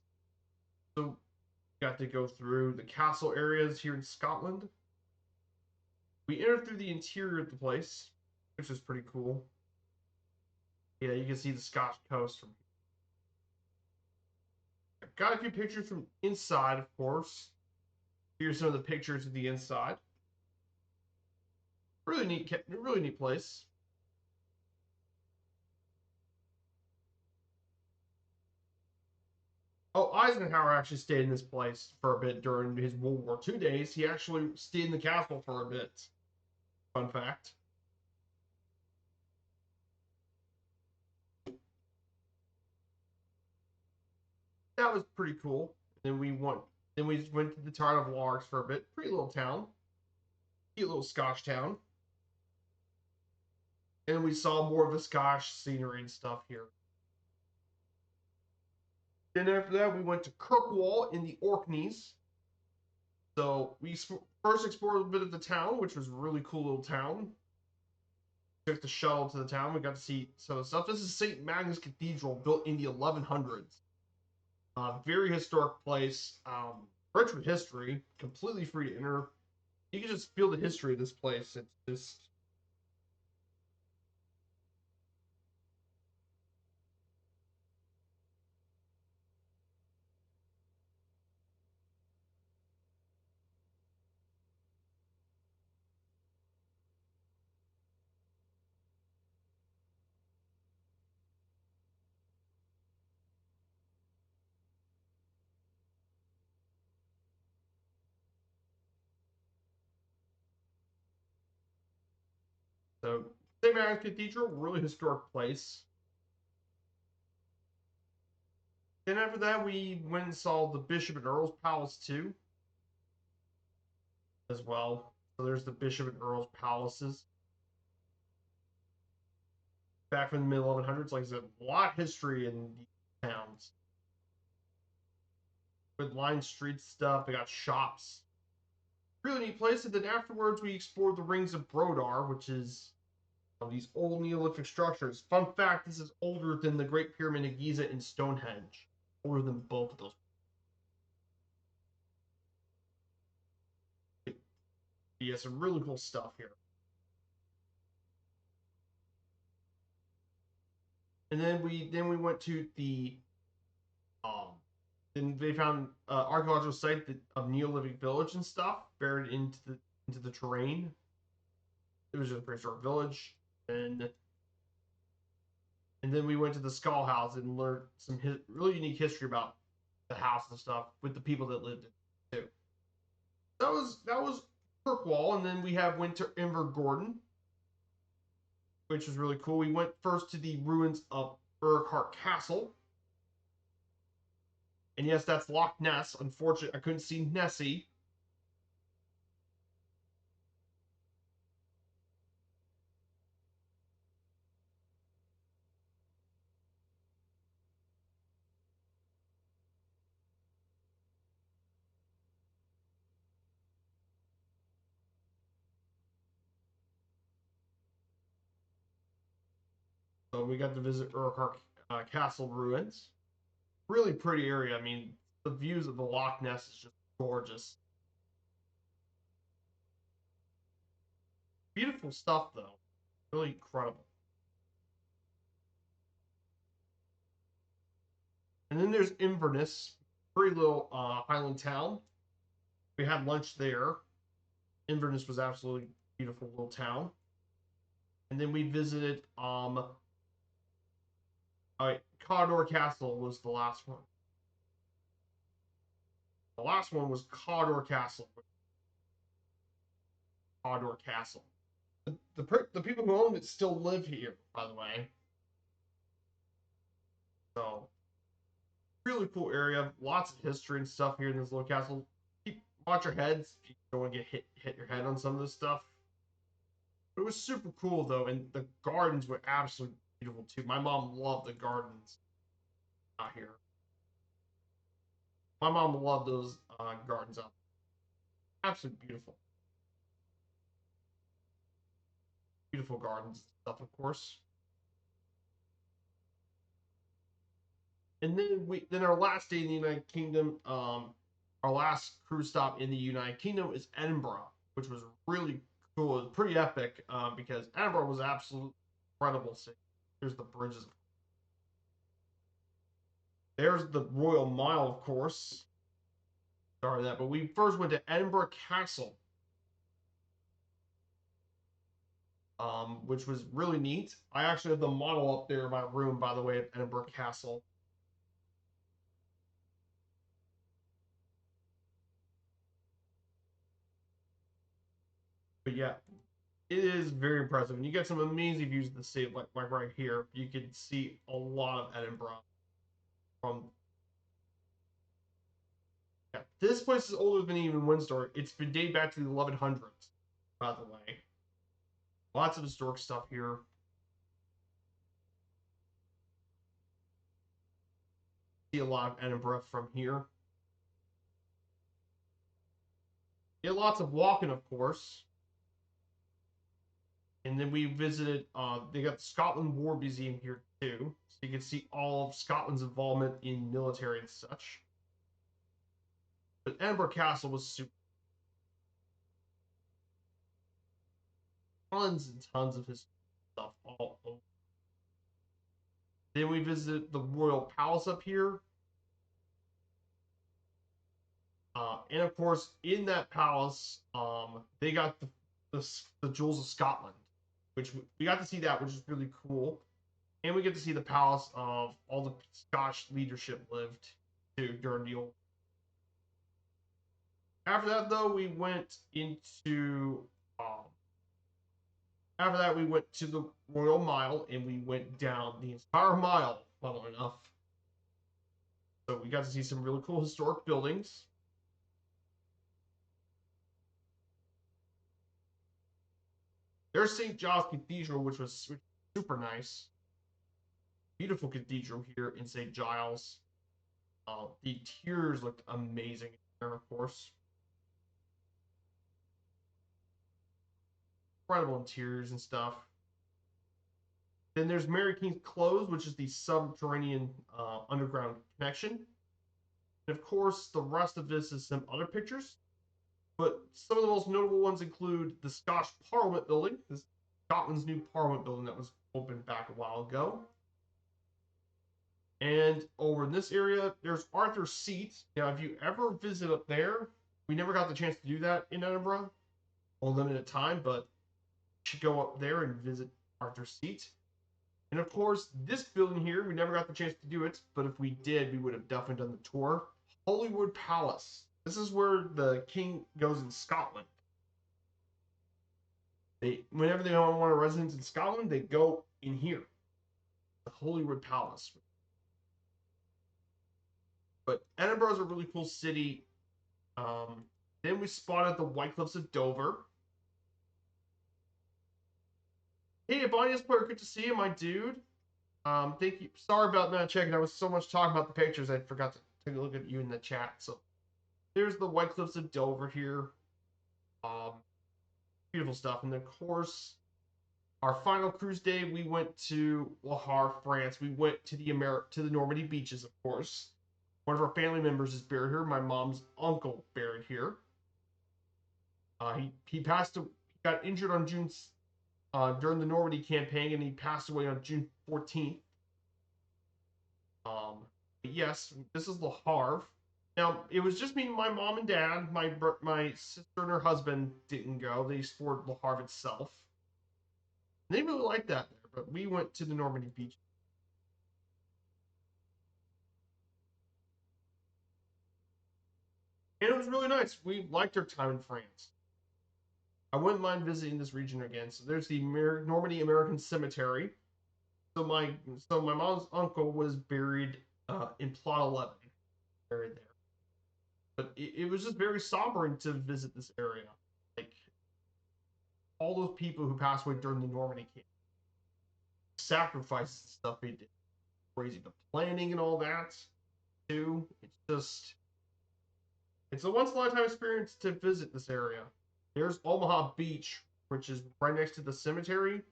Speaker 1: So we got to go through the castle areas here in Scotland. We entered through the interior of the place, which is pretty cool. Yeah, you can see the Scotch coast from here. Got a few pictures from inside, of course. Here's some of the pictures of the inside. Really neat place. Oh, Eisenhower actually stayed in this place for a bit during his World War II days. He actually stayed in the castle for a bit. Fun fact. That was pretty cool. Then we went to the town of Largs for a bit. Pretty little town. Cute little Scotch town. And we saw more of the Scotch scenery and stuff here. Then after that, we went to Kirkwall in the Orkneys. So we first explored a bit of the town, which was a really cool little town. Took the shuttle to the town. We got to see some of the stuff. This is St. Magnus Cathedral, built in the 1100s. Very historic place. Rich with history. Completely free to enter. You can just feel the history of this place. It's just so St. Mary's Cathedral, really historic place. Then after that, we went and saw the Bishop and Earl's Palace too, as well. So there's the Bishop and Earl's Palaces. Back from the mid 1100s, like I said, a lot of history in these towns. With line street stuff, they got shops. Really neat place. And then afterwards, we explored the Rings of Brodar, which is these old Neolithic structures. Fun fact: this is older than the Great Pyramid of Giza and Stonehenge. Older than both of those. Yeah, some really cool stuff here. And then we went to the then they found archaeological site of Neolithic village and stuff buried into the terrain. It was just a prehistoric village, and then we went to the Skull House and learned some really unique history about the house and stuff with the people that lived in it too. That was Kirkwall, and then we have went to Invergordon, which was really cool. We went first to the ruins of Urquhart Castle, and yes, that's Loch Ness. Unfortunately, I couldn't see Nessie. So we got to visit Urquhart Castle ruins. Really pretty area. I mean, the views of the Loch Ness is just gorgeous. Beautiful stuff, though. Really incredible. And then there's Inverness, pretty little Highland town. We had lunch there. Inverness was absolutely beautiful little town. And then we visited all right, Cawdor Castle was the last one. The last one was Cawdor Castle. Cawdor Castle. The people who own it still live here, by the way. So really cool area. Lots of history and stuff here in this little castle. Watch your heads. You don't want to get hit your head on some of this stuff. But it was super cool though, and the gardens were absolutely beautiful too. My mom loved the gardens out here. My mom loved those gardens out there. Absolutely beautiful. Beautiful gardens and stuff, of course. And then our last day in the United Kingdom, our last cruise stop in the United Kingdom is Edinburgh, which was really cool. It was pretty epic because Edinburgh was absolutely incredible city. Here's the bridges. There's the Royal Mile, of course. Sorry that, but we first went to Edinburgh Castle, which was really neat. I actually have the model up there in my room, by the way, of Edinburgh Castle. But yeah, it is very impressive, and you get some amazing views of the city, like right here. You can see a lot of Edinburgh from. Yeah, this place is older than even Windsor. It's been dated back to the 1100s, by the way. Lots of historic stuff here. See a lot of Edinburgh from here. Yeah, lots of walking, of course. And then we visited. They got the Scotland War Museum here too, so you can see all of Scotland's involvement in military and such. But Edinburgh Castle was super. Tons and tons of his stuff all over. Then we visited the Royal Palace up here. And of course, in that palace, they got the Jewels of Scotland, which we got to see that, which is really cool. And we get to see the palace of all the Scottish leadership lived to during the old. After that, though, we went into. After that, we went to the Royal Mile and we went down the entire mile, funnily enough. So we got to see some really cool historic buildings. There's St. Giles Cathedral, which was super nice. Beautiful cathedral here in St. Giles. The tiers looked amazing there, of course. Incredible interiors and stuff. Then there's Mary King's Close, which is the subterranean underground connection. And of course, the rest of this is some other pictures. But some of the most notable ones include the Scottish Parliament building, this Scotland's new Parliament building that was opened back a while ago. And over in this area, there's Arthur's Seat. Now, if you ever visit up there, we never got the chance to do that in Edinburgh on limited time, but you should go up there and visit Arthur's Seat. And of course, this building here, we never got the chance to do it, but if we did, we would have definitely done the tour. Holyrood Palace. This is where the king goes in Scotland. Whenever they want a residence in Scotland, they go in here, the Holyrood Palace. But Edinburgh is a really cool city. Then we spotted the White Cliffs of Dover. Hey, Abanius player, good to see you, my dude. Thank you. Sorry about not checking. I was so much talking about the pictures, I forgot to take a look at you in the chat. So there's the White Cliffs of Dover here. Beautiful stuff. And of course, our final cruise day, we went to Le Havre, France. We went to the Normandy beaches, of course. One of our family members is buried here. My mom's uncle buried here. He got injured on during the Normandy campaign, and he passed away on June 14th. Yes, this is Le Havre. Now, it was just me, my mom and dad. My sister and her husband didn't go. They explored Le Havre itself. They really liked that there, but we went to the Normandy beach. And it was really nice. We liked our time in France. I wouldn't mind visiting this region again. So there's the Normandy American Cemetery. So my mom's uncle was buried in plot 11, buried there. But it was just very sombering to visit this area. Like all those people who passed away during the Normandy campaign, sacrifices and stuff they did, crazy, the planning and all that too. It's a once in a lifetime experience to visit this area. There's Omaha Beach, which is right next to the cemetery.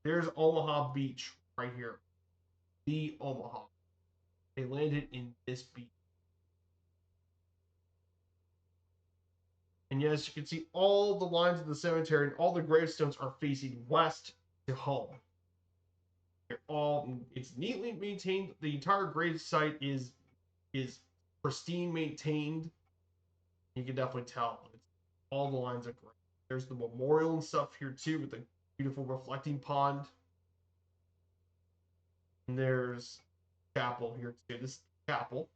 Speaker 1: There's Omaha Beach right here. The Omaha. They landed in this beach. And yes, you can see all the lines of the cemetery and all the gravestones are facing west to home. It's neatly maintained. The entire grave site is pristine maintained. You can definitely tell. All the lines are great. There's the memorial and stuff here too with the beautiful reflecting pond. And there's chapel here too. This chapel.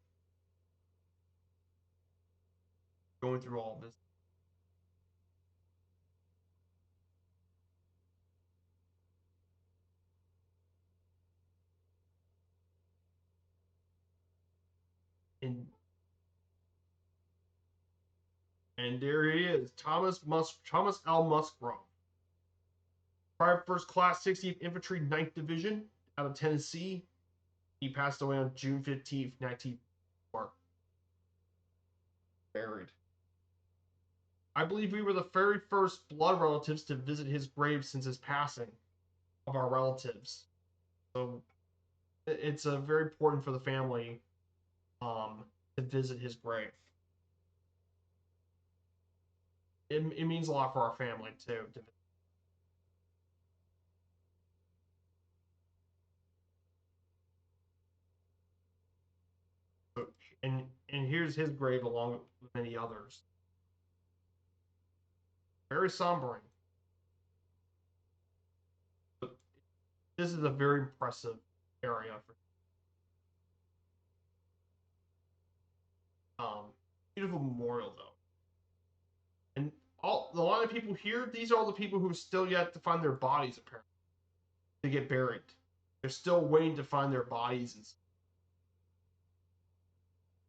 Speaker 1: Going through all this. And there he is, Thomas L. Musgrove. Private First Class 60th Infantry 9th Division out of Tennessee. He passed away on June 15th, 1904. Buried. I believe we were the very first blood relatives to visit his grave since his passing of our relatives. So it's very important for the family to visit his grave. It means a lot for our family too. And here's his grave along with many others. Very sombering. But this is a very impressive area. Beautiful memorial though. And a lot of people here, these are all the people who are still yet to find their bodies apparently to get buried. They're still waiting to find their bodies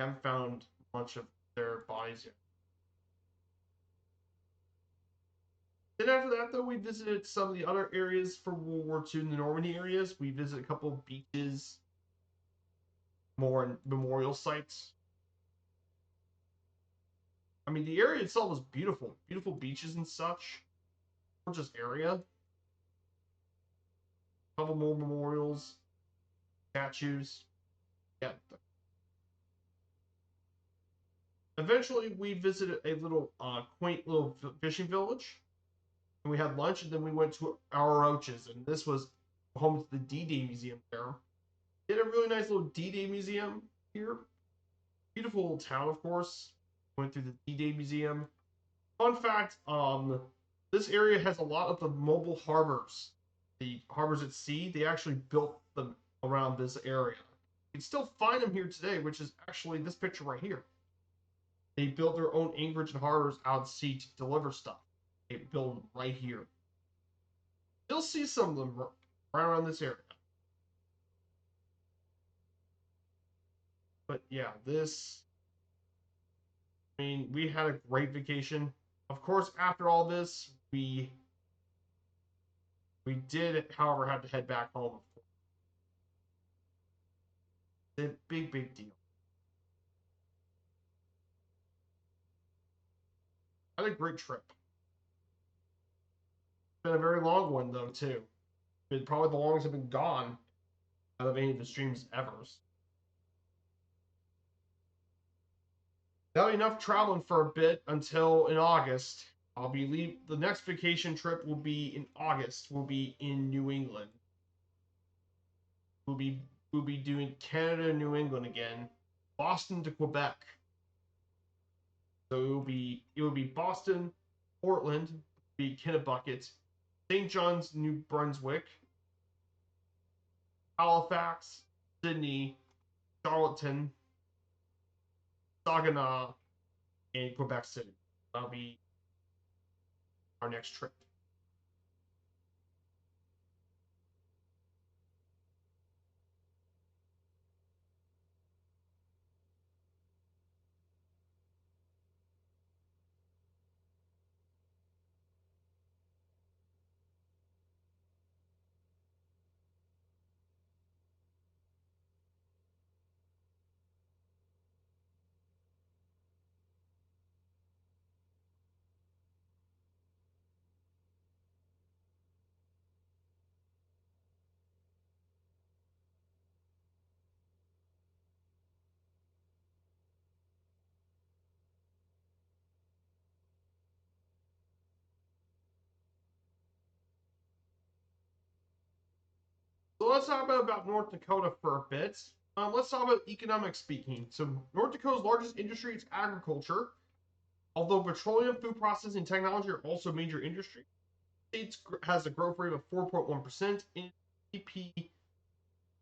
Speaker 1: and haven't found much of their bodies yet. Then after that, though, we visited some of the other areas for World War II in the Normandy areas. We visited a couple of beaches, more memorial sites. I mean, the area itself was beautiful. Beautiful beaches and such. Gorgeous area. A couple more memorials, statues. Yeah. Eventually, we visited a little quaint little fishing village. And we had lunch, and then we went to our Roaches, and this was home to the D-Day Museum there. They had a really nice little D-Day museum here. Beautiful little town, of course. Went through the D-Day museum. Fun fact, this area has a lot of the mobile harbors. The harbors at sea, they actually built them around this area. You can still find them here today, which is actually this picture right here. They built their own anchorage and harbors out at sea to deliver stuff. They built them right here. You'll see some of them right around this area. But yeah, I mean, we had a great vacation. Of course, after all this, we did, however, have to head back home. It's a big, big deal. I had a great trip. It's been a very long one though, too. It's probably the longest I've been gone out of any of the streams ever. That'll be enough traveling for a bit until in August. I'll be the next vacation trip will be in August. We'll be in New England. We'll be doing Canada, New England again. Boston to Quebec. So it will be Boston, Portland, be Kennebucket, St. John's, New Brunswick, Halifax, Sydney, Charlottetown, Saginaw, and Quebec City. That'll be our next trip. So let's talk about North Dakota for a bit. Let's talk about economic speaking. So North Dakota's largest industry is agriculture. Although petroleum, food processing, and technology are also major industries, it has a growth rate of 4.1%. In GDP,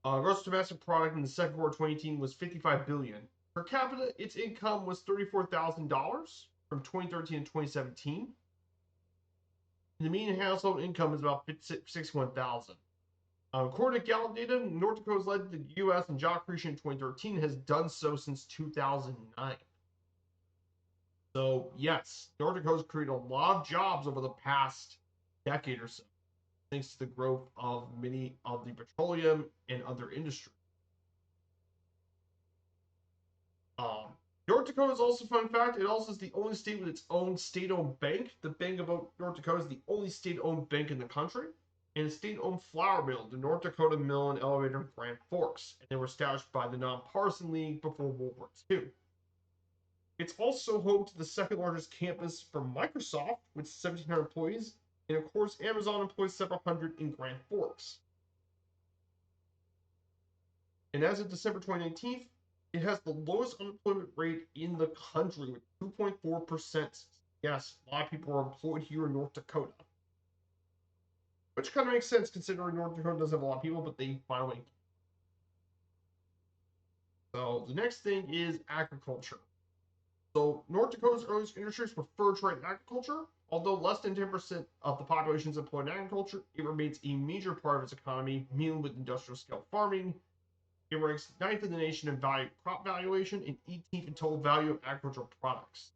Speaker 1: gross domestic product in the second quarter of 2018 was $55 billion. Per capita, its income was $34,000 from 2013 to 2017. And the median household income is about $61,000. According to Gallup data, North Dakota has led the U.S. in job creation in 2013 and has done so since 2009. So, yes, North Dakota's created a lot of jobs over the past decade or so, thanks to the growth of many of the petroleum and other industries. North Dakota is also, fun fact, it also is the only state with its own state-owned bank. The Bank of North Dakota is the only state-owned bank in the country. And a state-owned flour mill, the North Dakota Mill and Elevator in Grand Forks. And they were established by the Nonpartisan League before World War II. It's also home to the second largest campus for Microsoft with 1,700 employees. And of course, Amazon employs several hundred in Grand Forks. And as of December 2019, it has the lowest unemployment rate in the country with 2.4%. Yes, a lot of people are employed here in North Dakota. Which kind of makes sense considering North Dakota doesn't have a lot of people, but they finally. So the next thing is agriculture. So North Dakota's earliest industries were fur trade and agriculture. Although less than 10% of the population is employed in agriculture, it remains a major part of its economy, mainly with industrial scale farming. It ranks 9th in the nation in crop valuation and 18th in total value of agricultural products.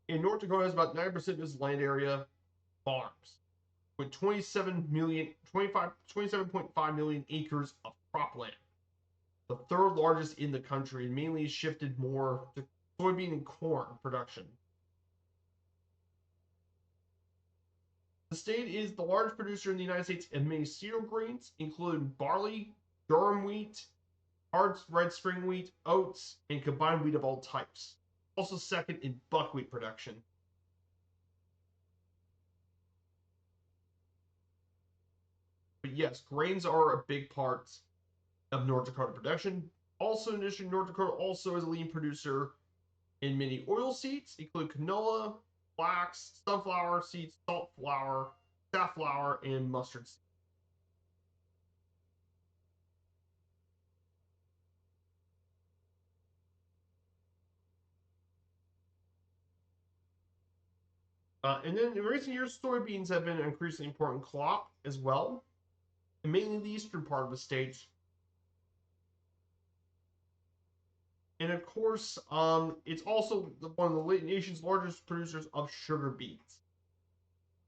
Speaker 1: And North Dakota has about 9% of its land area farms, with 27.5 million acres of cropland, the third largest in the country, and mainly shifted more to soybean and corn production. The state is the largest producer in the United States of many cereal grains, including barley, durum wheat, hard red spring wheat, oats, and combined wheat of all types. Also second in buckwheat production. But yes, grains are a big part of North Dakota production. Also, in addition, North Dakota also is a leading producer in many oil seeds, including canola, flax, sunflower seeds, salt flour, safflower, and mustard seeds. And then in recent years, soybeans have been an increasingly important crop as well, and mainly in the eastern part of the state. And of course, it's also one of the nation's largest producers of sugar beets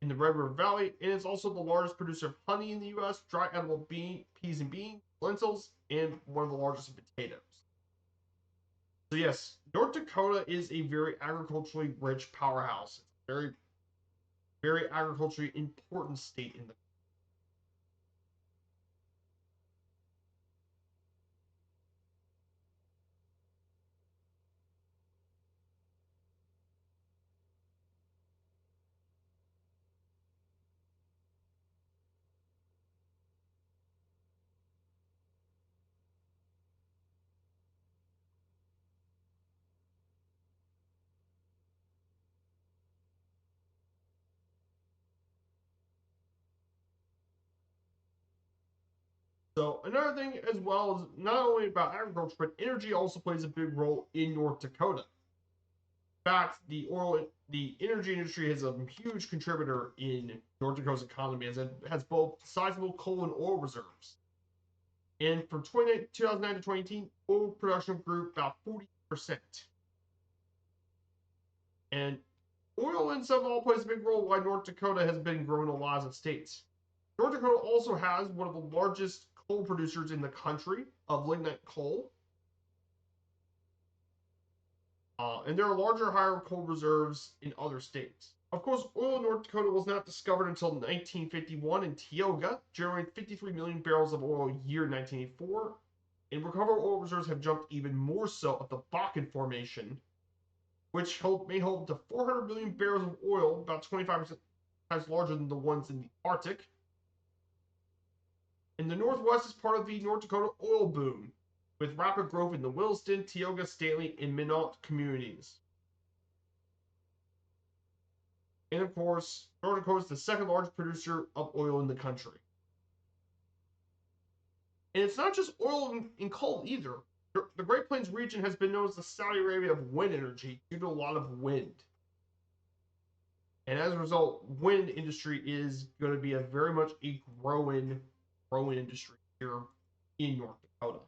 Speaker 1: in the Red River Valley, and it's also the largest producer of honey in the U.S., dry edible peas and beans, lentils, and one of the largest in potatoes. So yes, North Dakota is a very agriculturally rich powerhouse. It's a very agriculturally important state in the. So another thing as well is not only about agriculture, but energy also plays a big role in North Dakota. In fact, the energy industry is a huge contributor in North Dakota's economy, as it has both sizable coal and oil reserves. And from 2009 to 2018, oil production grew about 40%. And oil and stuff all plays a big role why North Dakota has been growing a lot of states. North Dakota also has one of the largest coal producers in the country of lignite coal. And there are larger, higher coal reserves in other states. Of course, oil in North Dakota was not discovered until 1951 in Tioga, generating 53 million barrels of oil a year in 1984. And recovered oil reserves have jumped even more so at the Bakken Formation, which may hold to 400 million barrels of oil, about 25% times larger than the ones in the Arctic. And the Northwest is part of the North Dakota oil boom, with rapid growth in the Williston, Tioga, Stanley, and Minot communities. And of course, North Dakota is the second largest producer of oil in the country. And it's not just oil and coal either. The Great Plains region has been known as the Saudi Arabia of wind energy due to a lot of wind. And as a result, wind industry is going to be a very much a growing industry here in North Dakota.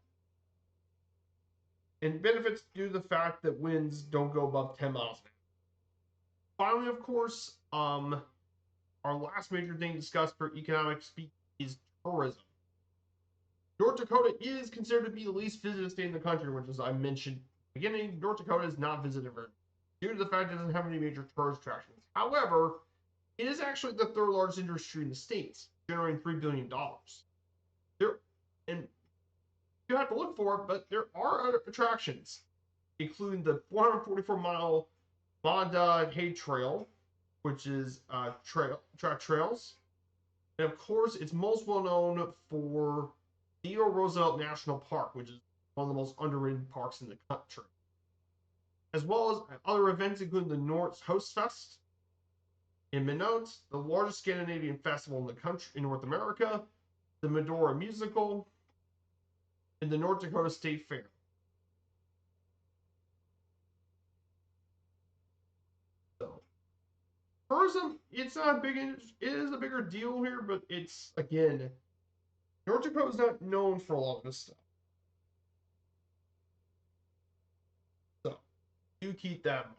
Speaker 1: And benefits due to the fact that winds don't go above 10 miles an hour. Finally, of course, our last major thing discussed for economic speak is tourism. North Dakota is considered to be the least visited state in the country, which, as I mentioned at the beginning, North Dakota is not visited very much due to the fact it doesn't have any major tourist attractions. However, it is actually the third largest industry in the states, generating $3 billion. There, and you have to look for it, but there are other attractions, including the 444-mile Monda Hay Trail, which is track trails. And of course, it's most well known for Theodore Roosevelt National Park, which is one of the most underrated parks in the country, as well as other events including the North Host Fest in Minot, the largest Scandinavian festival in the country in North America, the Medora Musical, and the North Dakota State Fair. So, tourism, it's not a big, it is a bigger deal here, but it's again, North Dakota is not known for a lot of this stuff. So, do keep that in mind.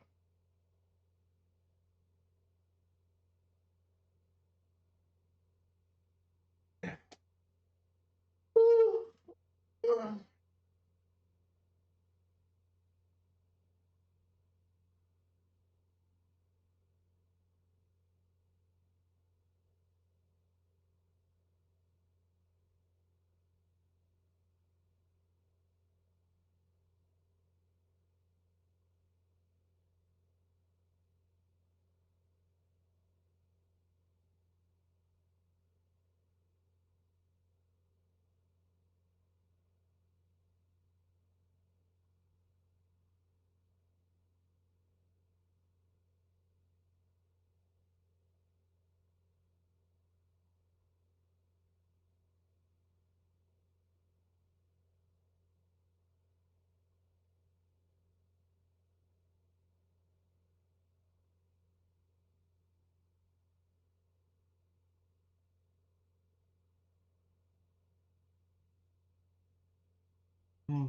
Speaker 1: Hmm.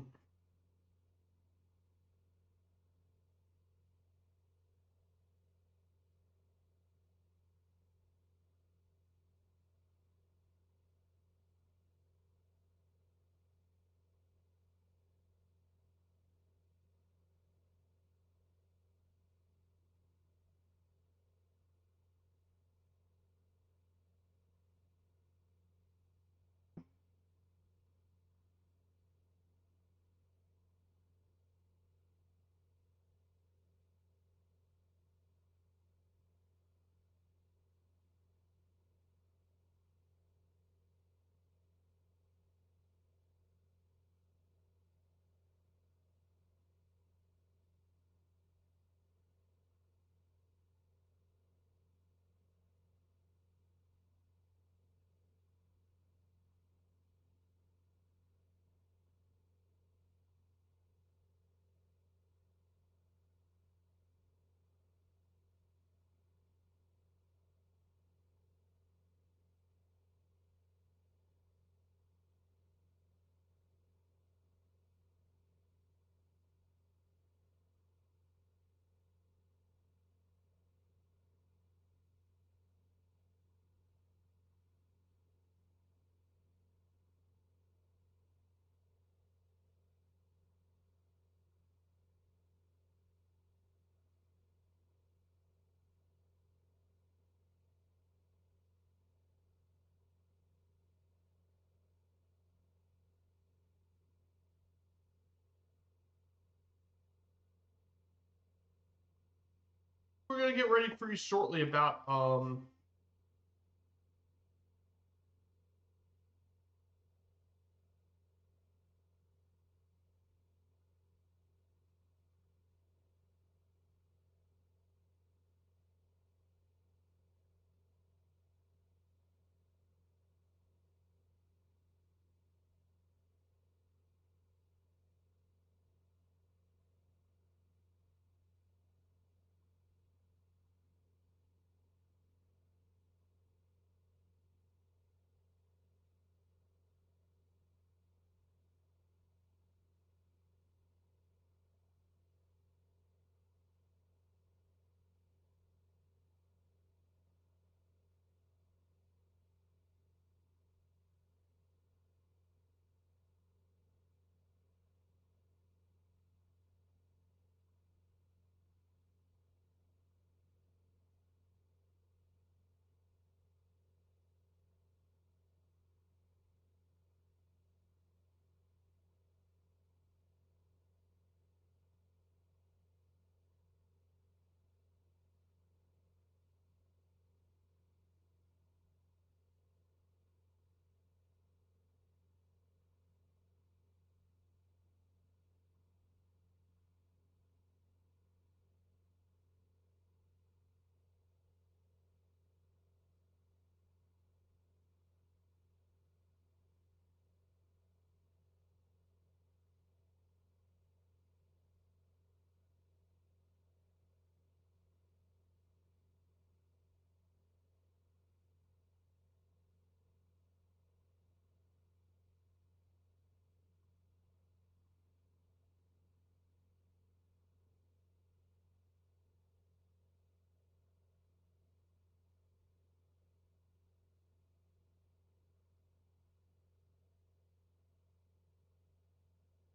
Speaker 1: We're gonna get ready for you shortly about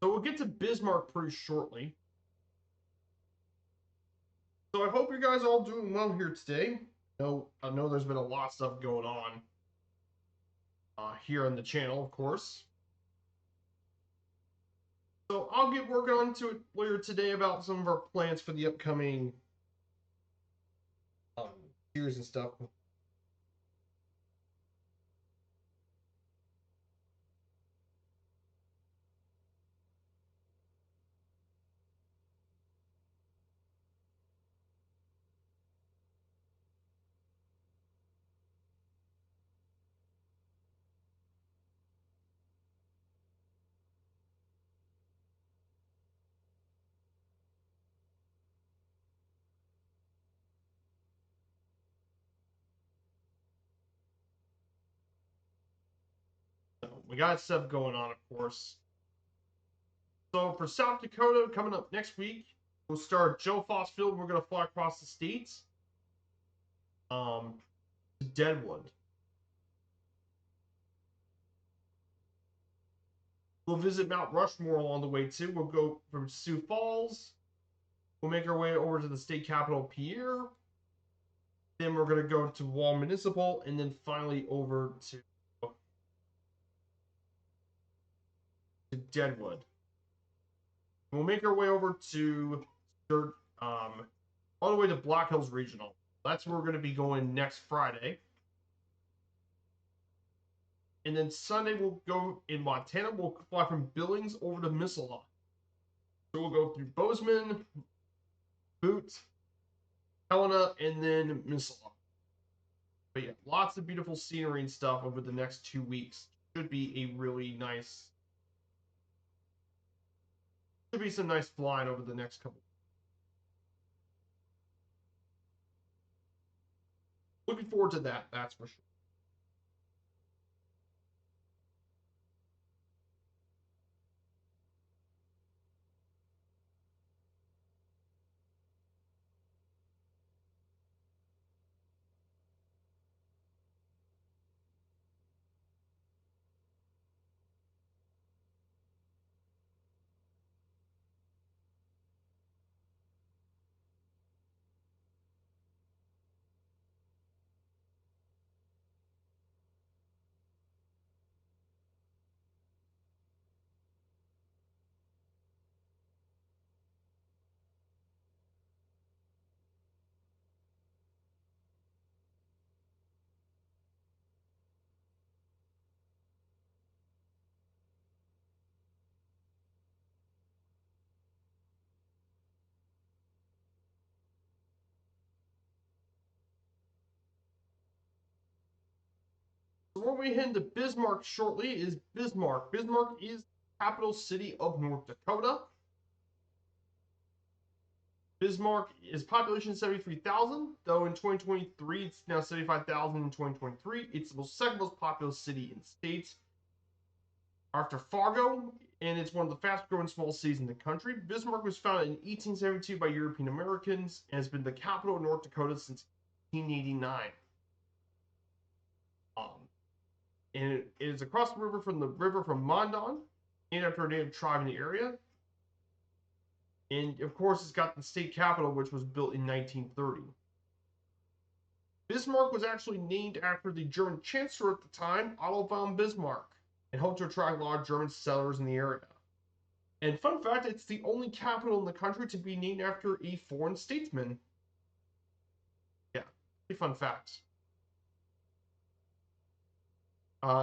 Speaker 1: so we'll get to Bismarck pretty shortly. So I hope you guys are all doing well here today. I know there's been a lot of stuff going on here on the channel, of course. So I'll get working on to it later today about some of our plans for the upcoming um, series and stuff. So we got stuff going on, of course. So for South Dakota, coming up next week, we'll start Joe Foss Field. We're going to fly across the states to Deadwood. We'll visit Mount Rushmore along the way too. We'll go from Sioux Falls. We'll make our way over to the state capital, Pierre. Then we're going to go to Wall Municipal, and then finally over to Deadwood. We'll make our way over to all the way to Black Hills Regional. That's where we're going to be going next Friday. And then Sunday we'll go in Montana. We'll fly from Billings over to Missaula. So we'll go through Bozeman, Boot, Helena, and then Missaula. But yeah, lots of beautiful scenery and stuff over the next 2 weeks. Should be a really nice. Should be some nice flying over the next couple. Looking forward to that. That's for sure. So where we head to Bismarck shortly is Bismarck. Bismarck is the capital city of North Dakota. Bismarck is population 73,000, though in 2023 it's now 75,000 in 2023. It's the second most populous city in the states after Fargo, and it's one of the fast growing small cities in the country. Bismarck was founded in 1872 by European Americans and has been the capital of North Dakota since 1889. And it is across the river from Mondon, named after a native tribe in the area. And of course, it's got the state capital, which was built in 1930. Bismarck was actually named after the German chancellor at the time, Otto von Bismarck, and hoped to attract a lot of German settlers in the area. And fun fact, it's the only capital in the country to be named after a foreign statesman. Yeah, pretty fun facts.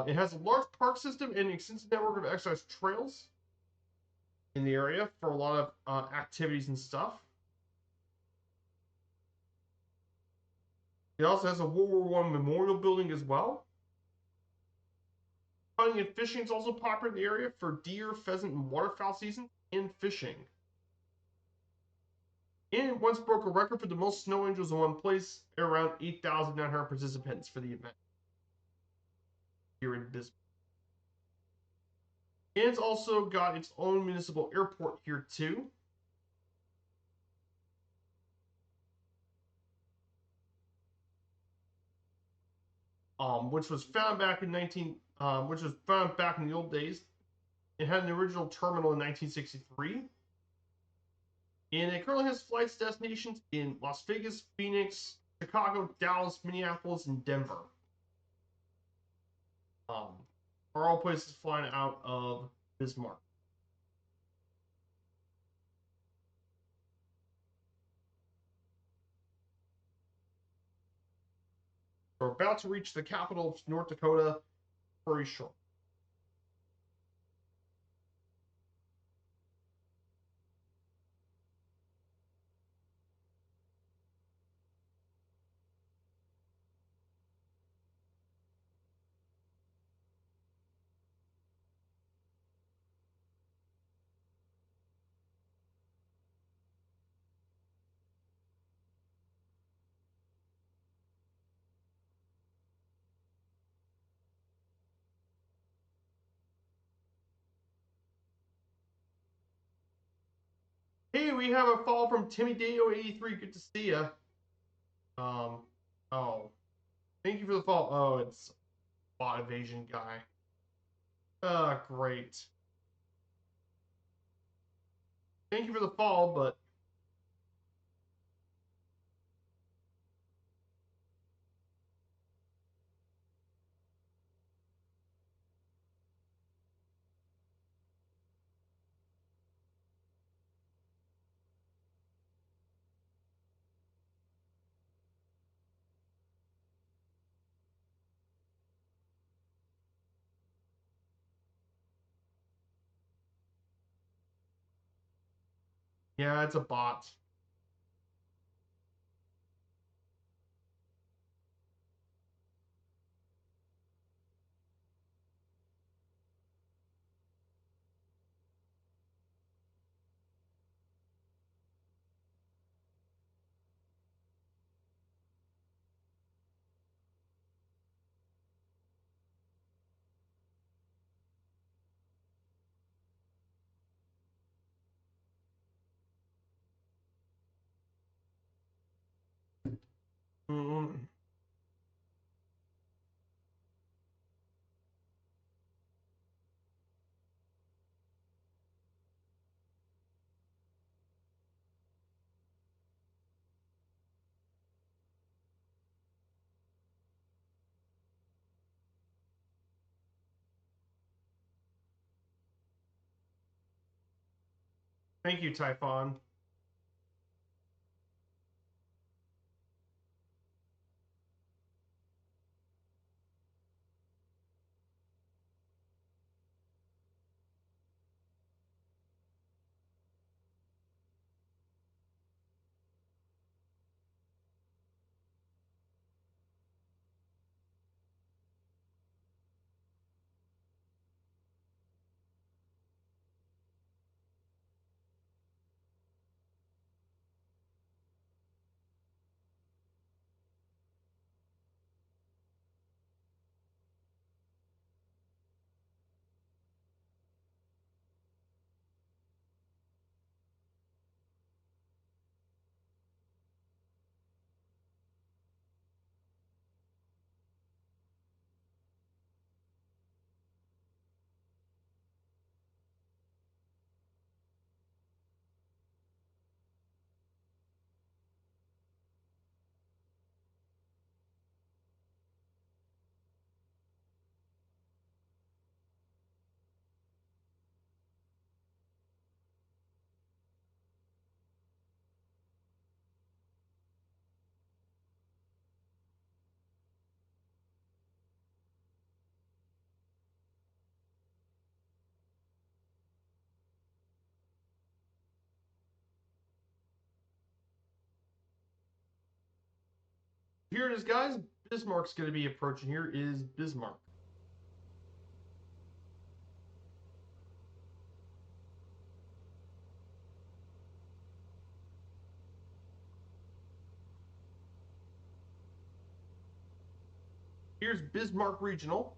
Speaker 1: It has a large park system and an extensive network of exercise trails in the area for a lot of activities and stuff. It also has a World War I memorial building as well. Hunting and fishing is also popular in the area for deer, pheasant, and waterfowl season and fishing. And it once broke a record for the most snow angels in one place, around 8,900 participants for the event here in Bismarck. And it's also got its own municipal airport here too. Which was found back in the old days. It had an original terminal in 1963. And it currently has flights destinations in Las Vegas, Phoenix, Chicago, Dallas, Minneapolis, and Denver. Are all places flying out of Bismarck. We're about to reach the capital of North Dakota very short. Hey, we have a fall from Timmy Dayo 83. Good to see ya. Oh, thank you for the fall. Oh, it's bot evasion guy. Great. Thank you for the fall, but yeah, it's a bot. Mm-mm. Thank you, Typhon. Here it is, guys. Bismarck's going to be approaching. Here is Bismarck. Here's Bismarck Regional.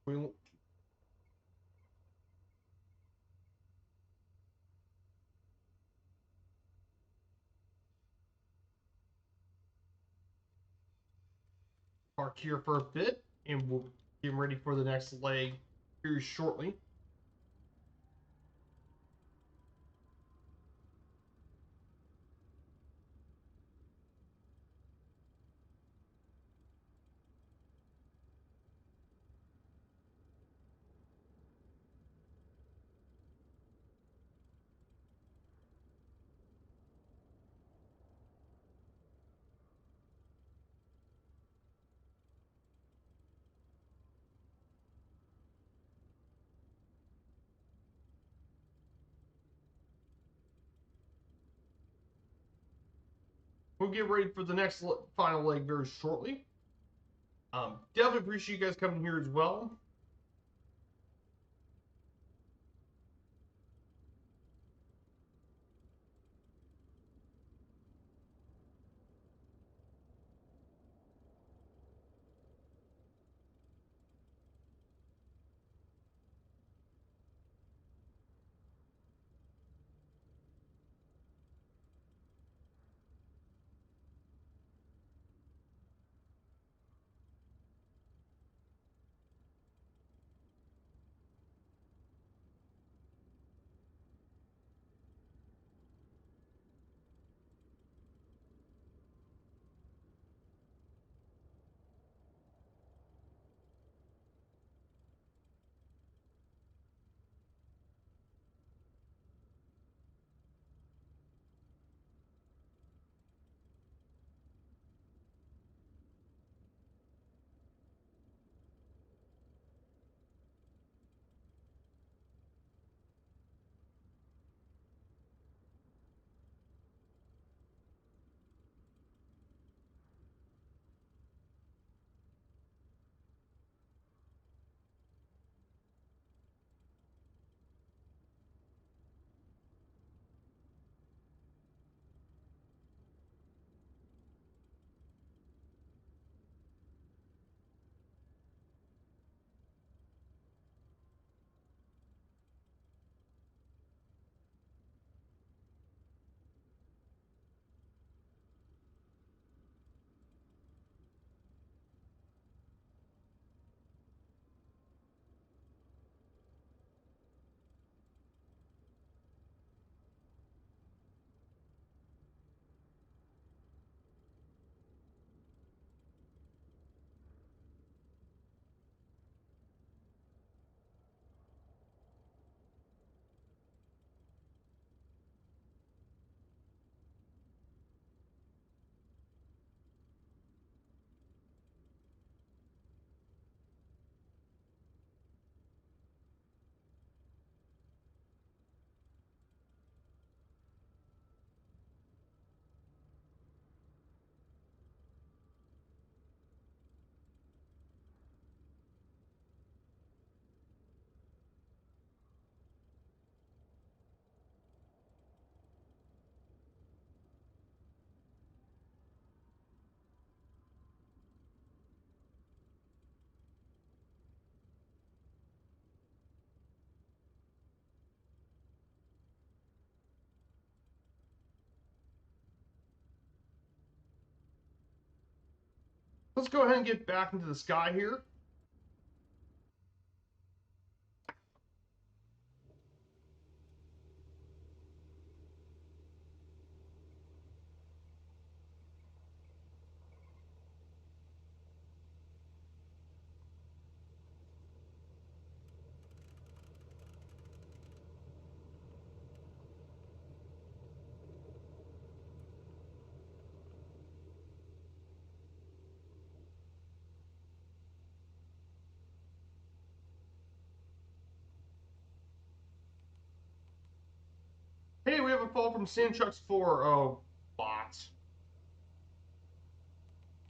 Speaker 1: We park here for a bit, and we'll get ready for the next leg here shortly. We'll get ready for the next final leg very shortly. Definitely appreciate you guys coming here as well. Let's go ahead and get back into the sky here. Hey, we have a fall from Sandchucks 4. Oh, bots.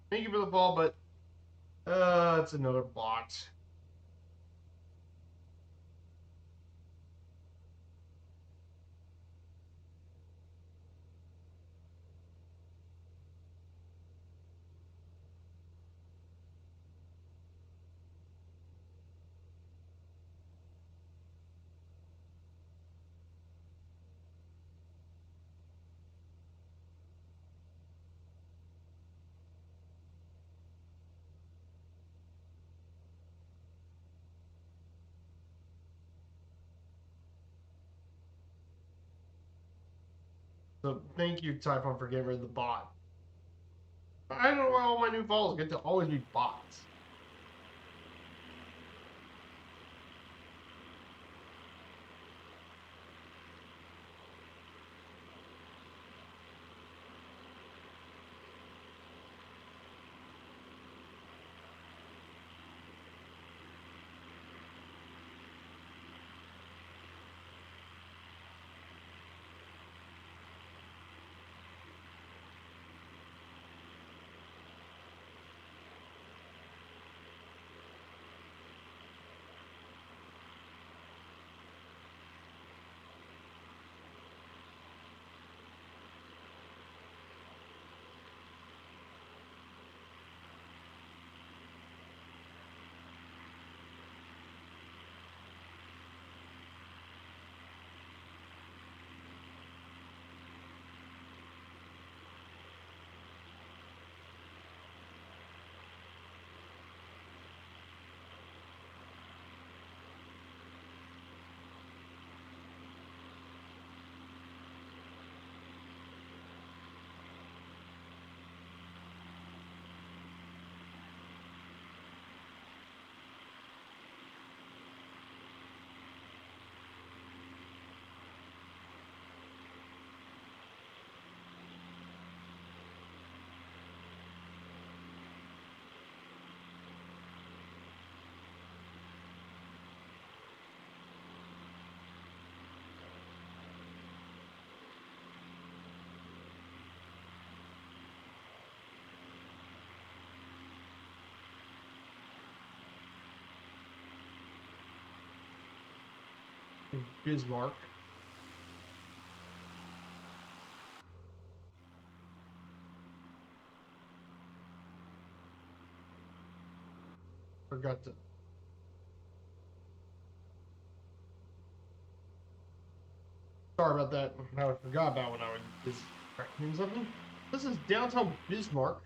Speaker 1: Thank you for the fall, but it's another bot. So thank you, Typhon, for getting rid of the bot. I don't know why all my new followers get to always be bots. Bismarck. Forgot to. Sorry about that. I forgot about when I was doing something. This is downtown Bismarck.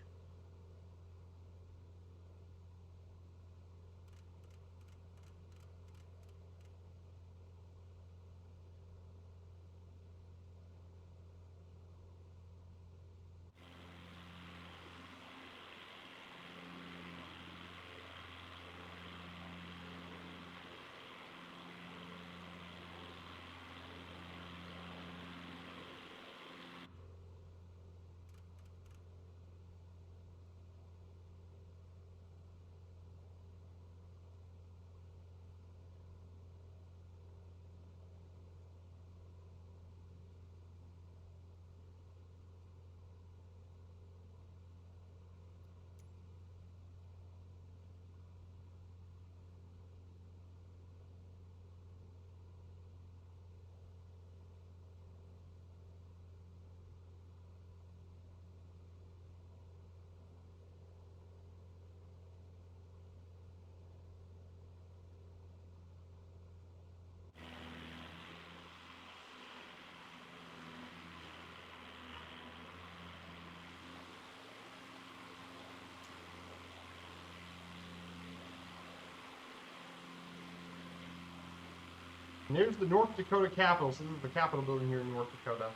Speaker 1: And here's the North Dakota Capitol. So this is the Capitol building here in North Dakota.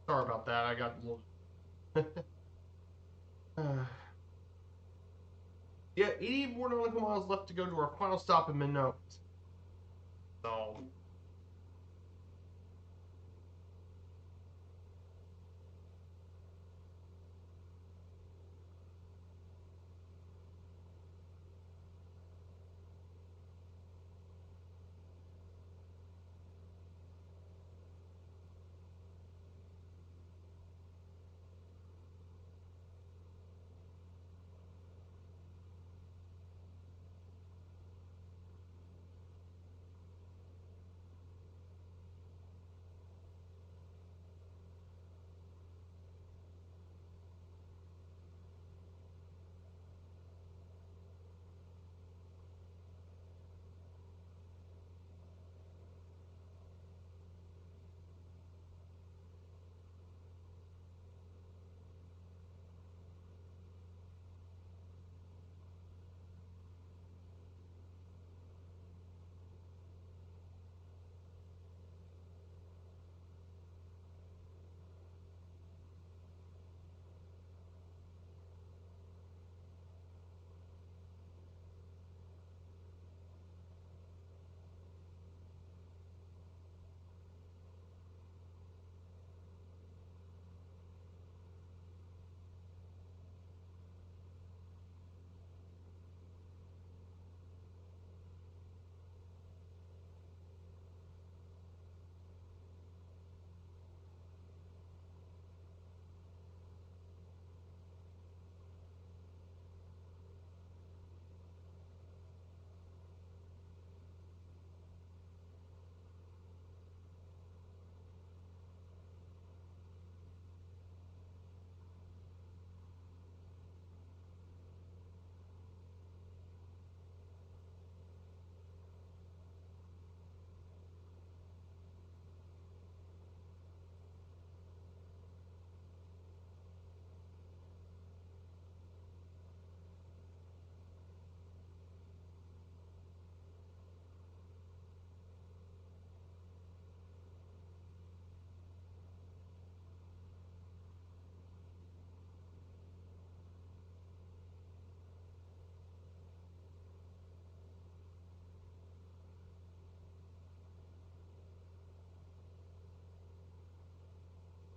Speaker 1: Sorry about that. I got a little. Yeah, 80 more nautical miles left to go to our final stop in Minot. So.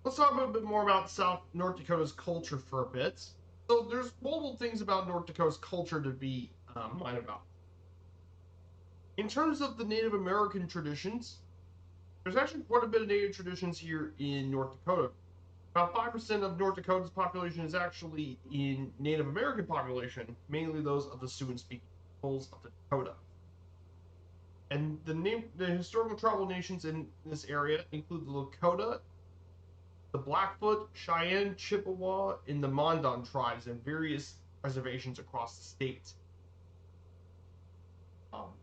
Speaker 1: Let's talk a little bit more about North Dakota's culture for a bit. So there's multiple things about North Dakota's culture to be minded about. In terms of the Native American traditions, there's actually quite a bit of Native traditions here in North Dakota. About 5% of North Dakota's population is actually in Native American population, mainly those of the Siouan-speaking peoples of the Dakota. And the historical tribal nations in this area include the Lakota, the Blackfoot, Cheyenne, Chippewa, and the Mandan tribes and various reservations across the state.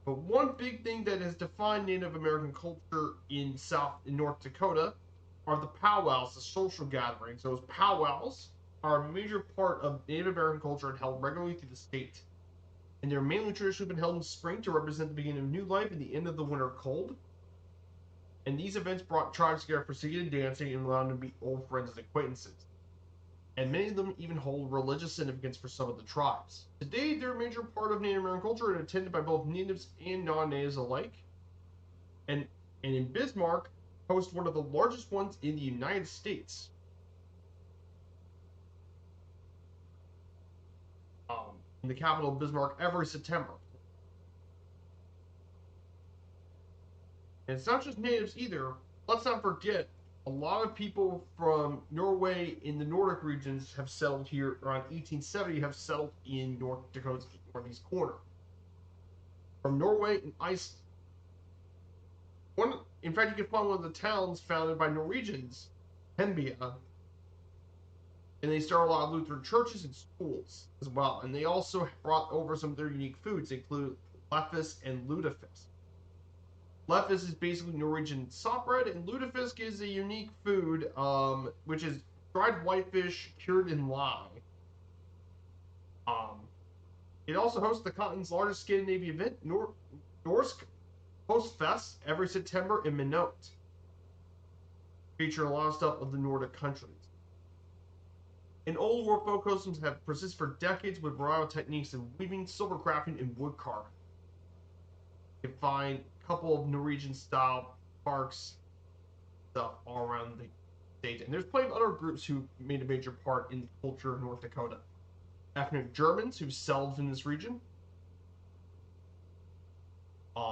Speaker 1: But one big thing that has defined Native American culture in North Dakota are the powwows, the social gatherings. Those powwows are a major part of Native American culture and held regularly through the state. And they're mainly traditionally been held in spring to represent the beginning of new life and the end of the winter cold. And these events brought tribes together for singing and dancing and allowed them to meet old friends and acquaintances. And many of them even hold religious significance for some of the tribes. Today, they're a major part of Native American culture and attended by both natives and non-natives alike. And in Bismarck, host one of the largest ones in the United States. In the capital of Bismarck every September. And it's not just natives either. Let's not forget, a lot of people from Norway in the Nordic regions have settled here around 1870, have settled in North Dakota's northeast corner. From Norway and Iceland. In fact, you can find one of the towns founded by Norwegians, Henbia, and they started a lot of Lutheran churches and schools as well. And they also brought over some of their unique foods, including leffisk and lutefisk. Leffisk is basically Norwegian salt bread, and lutefisk is a unique food, which is dried whitefish cured in lye. It also hosts the continent's largest Scandinavian event, Norsk Postfest, every September in Minot, featuring a lot of stuff of the Nordic countries. And old world folk customs have persisted for decades with variety techniques in weaving, silver crafting, and wood carving. You can find a couple of Norwegian style parks stuff all around the state. And there's plenty of other groups who made a major part in the culture of North Dakota. Ethnic Germans who settled in this region.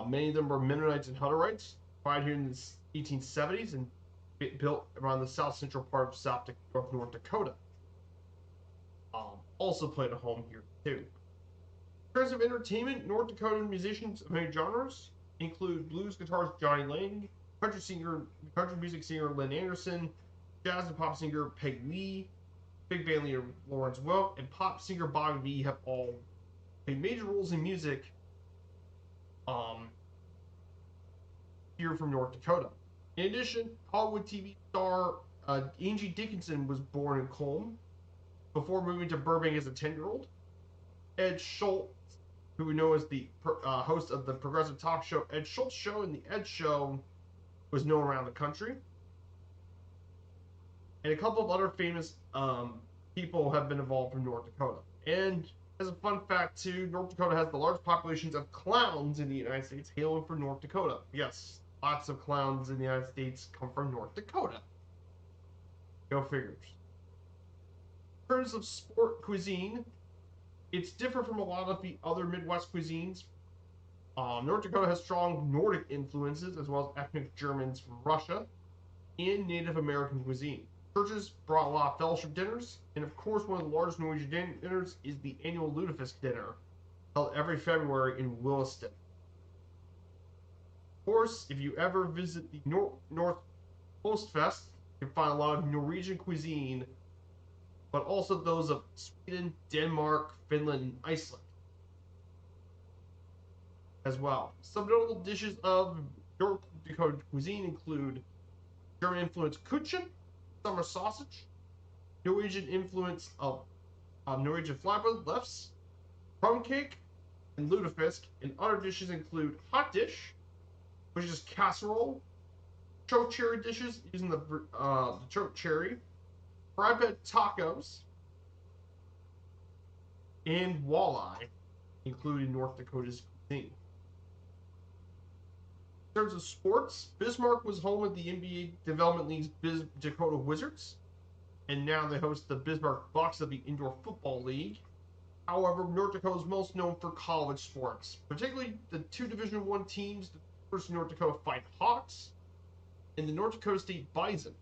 Speaker 1: Many of them were Mennonites and Hutterites, found here in the 1870s and built around the south central part of North Dakota. Also played a home here too. In terms of entertainment, North Dakotan musicians of many genres include blues guitarist Johnny Lang, country music singer Lynn Anderson, jazz and pop singer Peg Lee, big band leader Lawrence Welk, and pop singer Bobby V have all played major roles in music here from North Dakota. In addition, Hollywood TV star Angie Dickinson was born in Colm before moving to Burbank as a 10-year-old. Ed Schultz, who we know as the host of the progressive talk show Ed Schultz Show, and the Ed Show was known around the country. And a couple of other famous people have been involved from North Dakota. And as a fun fact too, North Dakota has the largest populations of clowns in the United States hailing from North Dakota. Yes, lots of clowns in the United States come from North Dakota. Go figures. In terms of sport cuisine, it's different from a lot of the other Midwest cuisines. North Dakota has strong Nordic influences as well as ethnic Germans from Russia and Native American cuisine. Churches brought a lot of fellowship dinners, and of course, one of the largest Norwegian dinners is the annual Lutefisk dinner, held every February in Williston. Of course, if you ever visit the North Postfest, you can find a lot of Norwegian cuisine, but also those of Sweden, Denmark, Finland, and Iceland as well. Some notable dishes of North Dakota cuisine include German-influenced kuchen, summer sausage, Norwegian influence of Norwegian flatbread, lefse, crumb cake, and lutefisk. And other dishes include hot dish, which is casserole, choke cherry dishes using the choke cherry, fried bread tacos, and walleye, including North Dakota's cuisine. In terms of sports, Bismarck was home of the NBA Development League's Dakota Wizards, and now they host the Bismarck Bucks of the Indoor Football League. However, North Dakota is most known for college sports, particularly the two Division I teams, the University of North Dakota Fight Hawks and the North Dakota State Bison.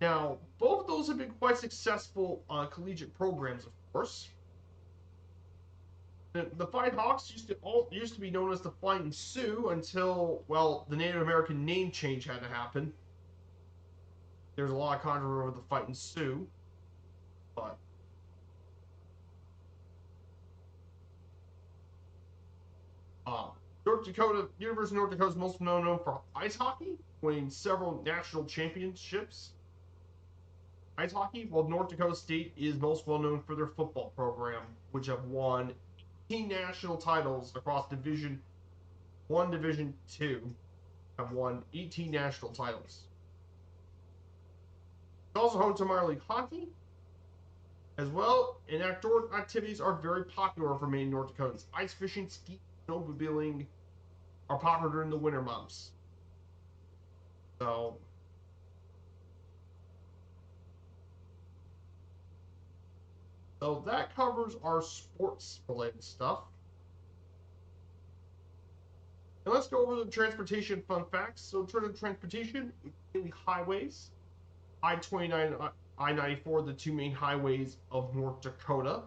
Speaker 1: Now, both of those have been quite successful collegiate programs, of course. The Fight Hawks used to be known as the Fighting Sioux until, well, the Native American name change had to happen. There's a lot of controversy over the Fighting Sioux, but University of North Dakota is most known for ice hockey, winning several national championships. Ice hockey, while North Dakota State is most well known for their football program, which have won 18 national titles across Division 1, Division 2, have won 18 national titles. It's also home to minor league hockey as well, and outdoor activities are very popular for many North Dakotans. Ice fishing, skiing, snowmobiling are popular during the winter months. So that covers our sports related stuff. And let's go over the transportation fun facts. So in terms of transportation, mainly highways. I-29, I-94, the two main highways of North Dakota.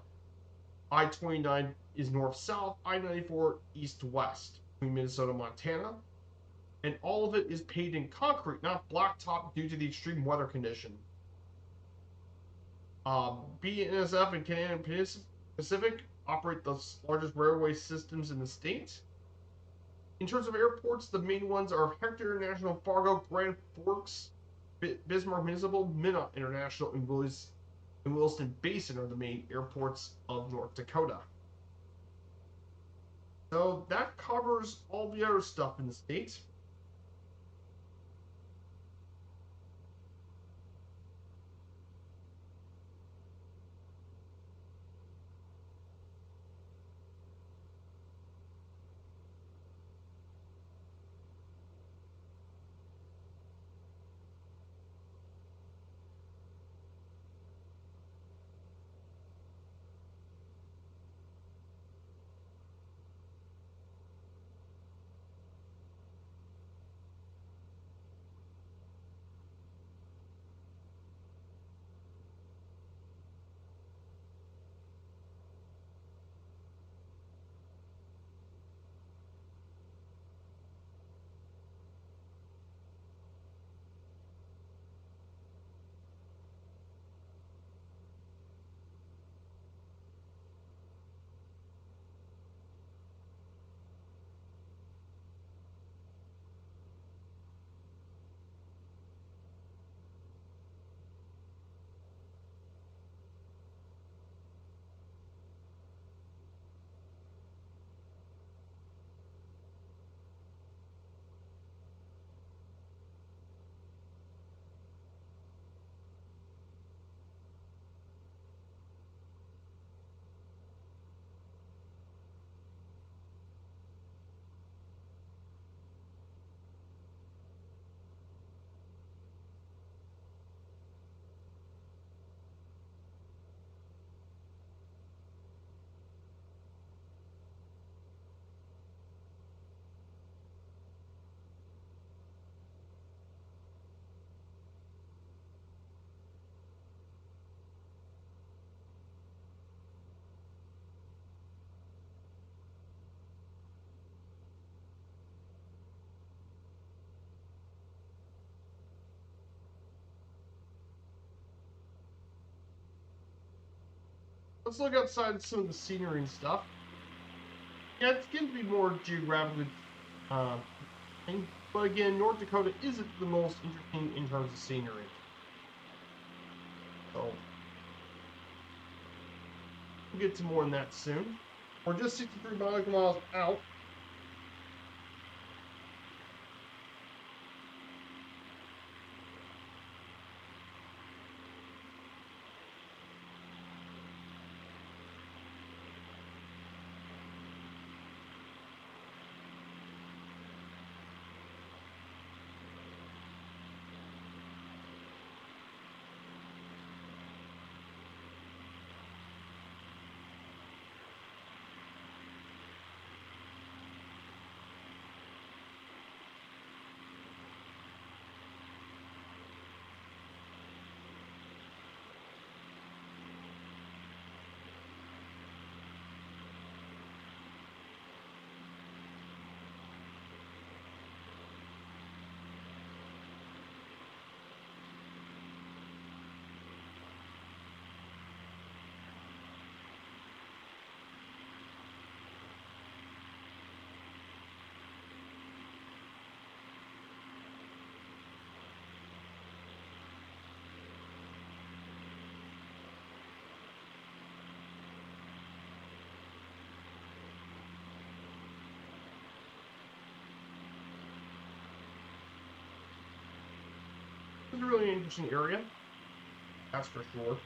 Speaker 1: I-29 is north-south, I-94 east-west between Minnesota and Montana. And all of it is paved in concrete, not blacktop, due to the extreme weather condition. BNSF and Canadian Pacific operate the largest railway systems in the state. In terms of airports, the main ones are Hector International, Fargo, Grand Forks, Bismarck Municipal, Minot International, and Williston Basin are the main airports of North Dakota. So that covers all the other stuff in the state. Let's look outside some of the scenery and stuff. Yeah, it's going to be more geographically but again, North Dakota isn't the most interesting in terms of scenery. So we'll get to more on that soon. We're just 63 miles out. It's a really interesting area, that's for sure.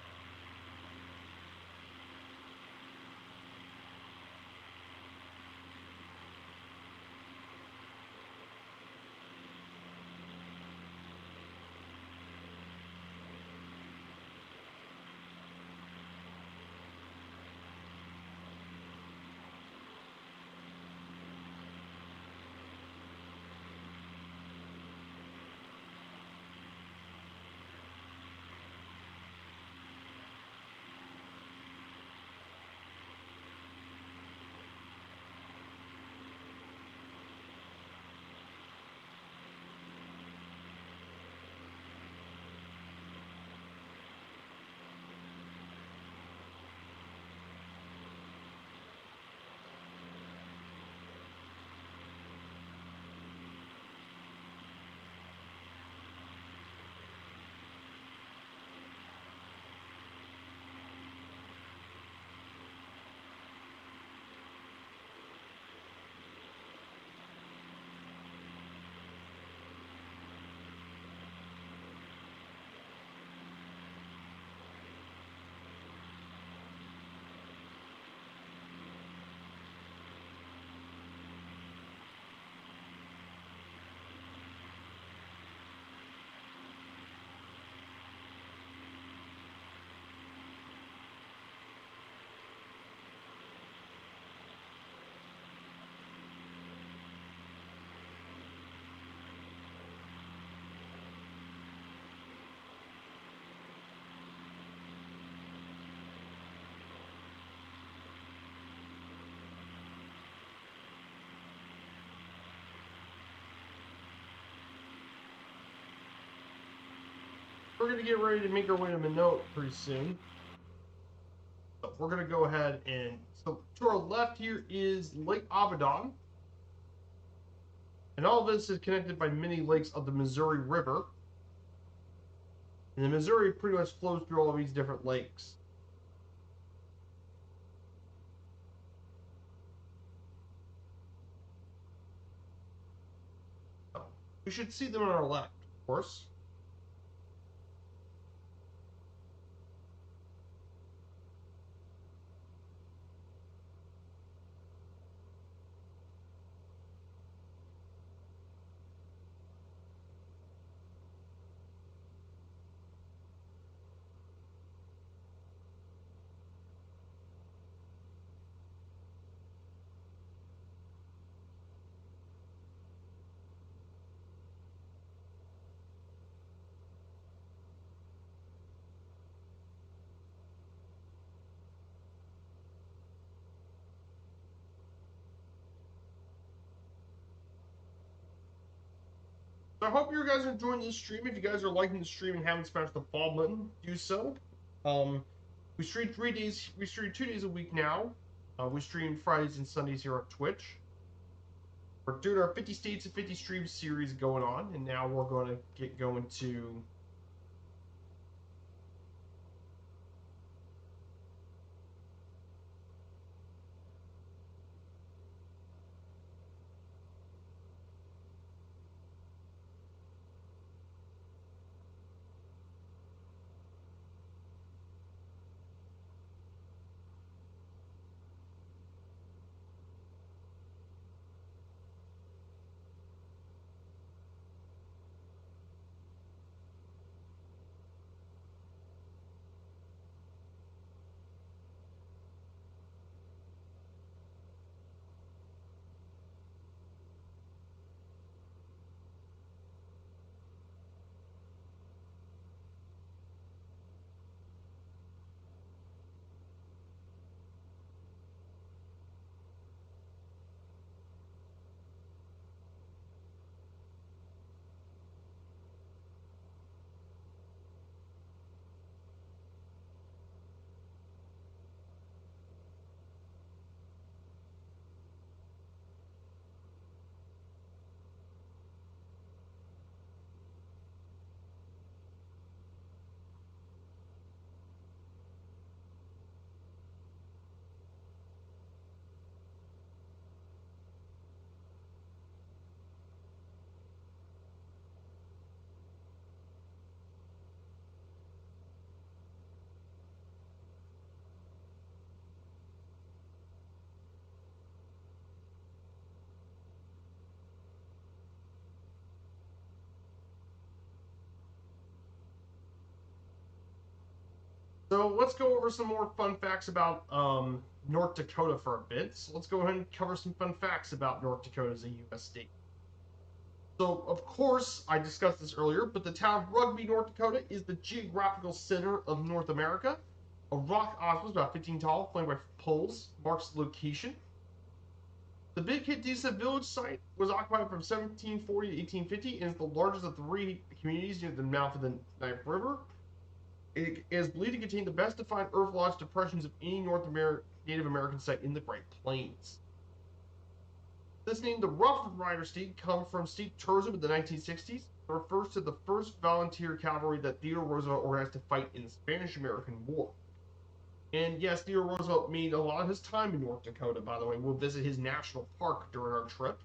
Speaker 1: We're going to get ready to make our way to Minot pretty soon. So we're going to go ahead and, so to our left here is Lake Abaddon. And all of this is connected by many lakes of the Missouri River. And the Missouri pretty much flows through all of these different lakes. So we should see them on our left, of course. So I hope you guys are enjoying this stream. If you guys are liking the stream and haven't smashed the follow button, do so. We stream 3 days. We stream 2 days a week now. We stream Fridays and Sundays here on Twitch. We're doing our 50 States and 50 Streams series going on, and now we're going to get going to So let's go over some more fun facts about North Dakota for a bit. So let's go ahead and cover some fun facts about North Dakota as a U.S. state. So, of course, I discussed this earlier, but the town of Rugby, North Dakota is the geographical center of North America. A rock osprey, about 15 tall, flanked by poles, marks the location. The Big Hitisa village site was occupied from 1740 to 1850 and is the largest of three communities near the mouth of the Knife River. It is believed to contain the best defined earth lodge depressions of any Native American site in the Great Plains. This name, the Rough Rider Steed, comes from steep tourism in the 1960s. It refers to the first volunteer cavalry that Theodore Roosevelt organized to fight in the Spanish-American War. And yes, Theodore Roosevelt made a lot of his time in North Dakota, by the way. We'll visit his national park during our trip.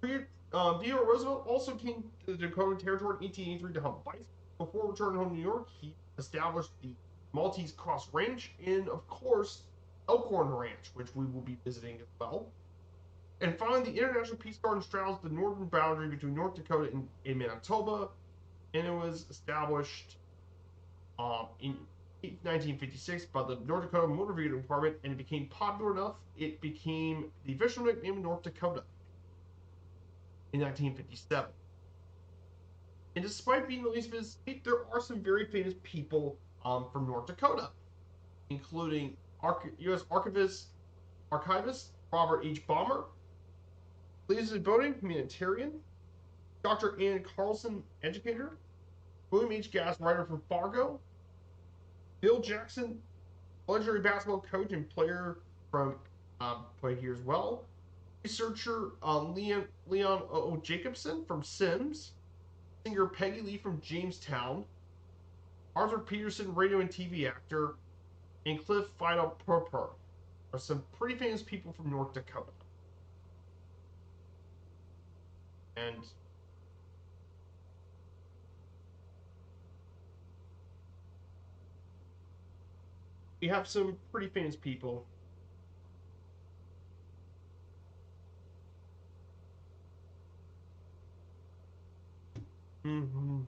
Speaker 1: Theodore Roosevelt also came to the Dakota Territory in 1883 to hunt bison. Before returning home to New York, he established the Maltese Cross Ranch and, of course, Elkhorn Ranch, which we will be visiting as well. And finally, the International Peace Garden straddles the northern boundary between North Dakota and Manitoba, and it was established in 1956 by the North Dakota Motor Vehicle Department, and it became popular enough, it became the official nickname of North Dakota in 1957. And despite being the least visited state, there are some very famous people from North Dakota, including U.S. Archivist Robert H. Balmer, Elizabeth Boating, humanitarian, Dr. Ann Carlson, educator, William H. Gass, writer from Fargo, Bill Jackson, legendary basketball coach and player from played here as well, researcher Leon O. Jacobson from Sims, singer Peggy Lee from Jamestown, Arthur Peterson, radio and TV actor, and Cliff Fido Purpur are some pretty famous people from North Dakota. And we have some pretty famous people. Mm-hmm.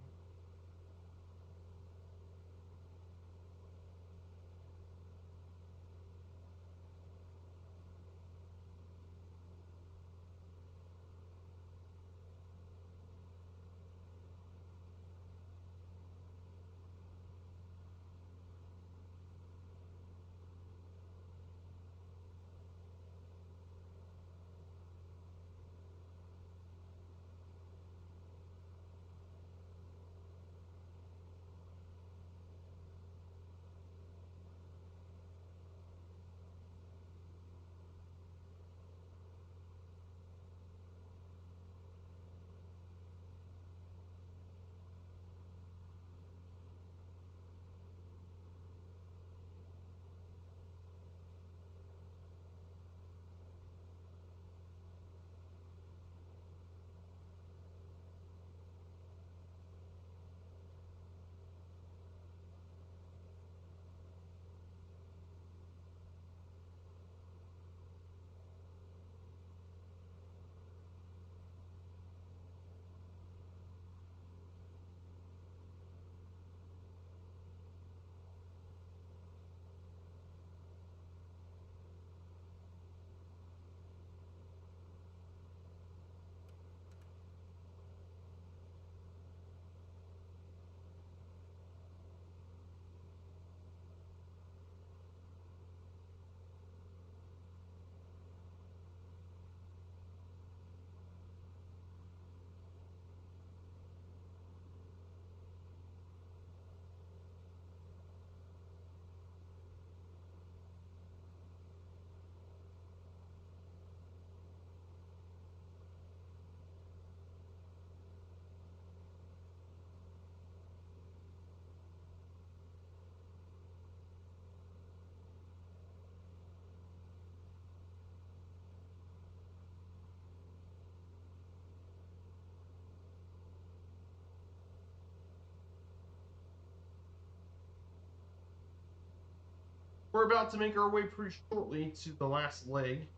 Speaker 1: We're about to make our way pretty shortly to the last leg.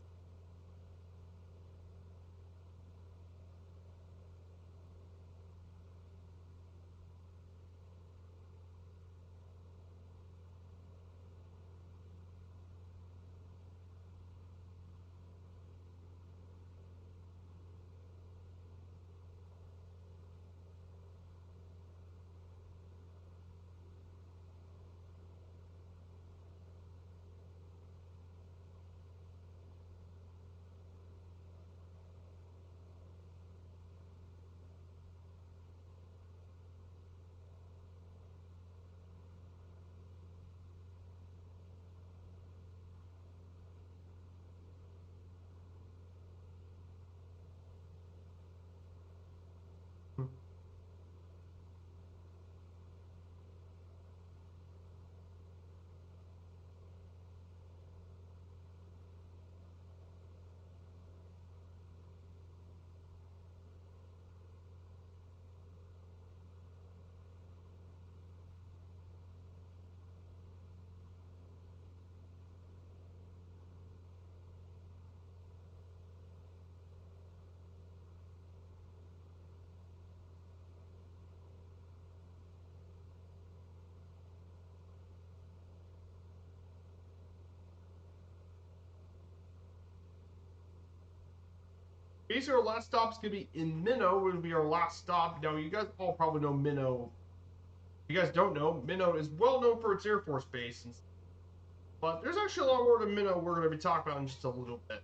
Speaker 1: basically our last stop is going to be in Minnow. It will be our last stop. Now, you guys all probably know Minnow. If you guys don't know, Minnow is well known for its Air Force Base. But there's actually a lot more to Minnow we're going to be talking about in just a little bit.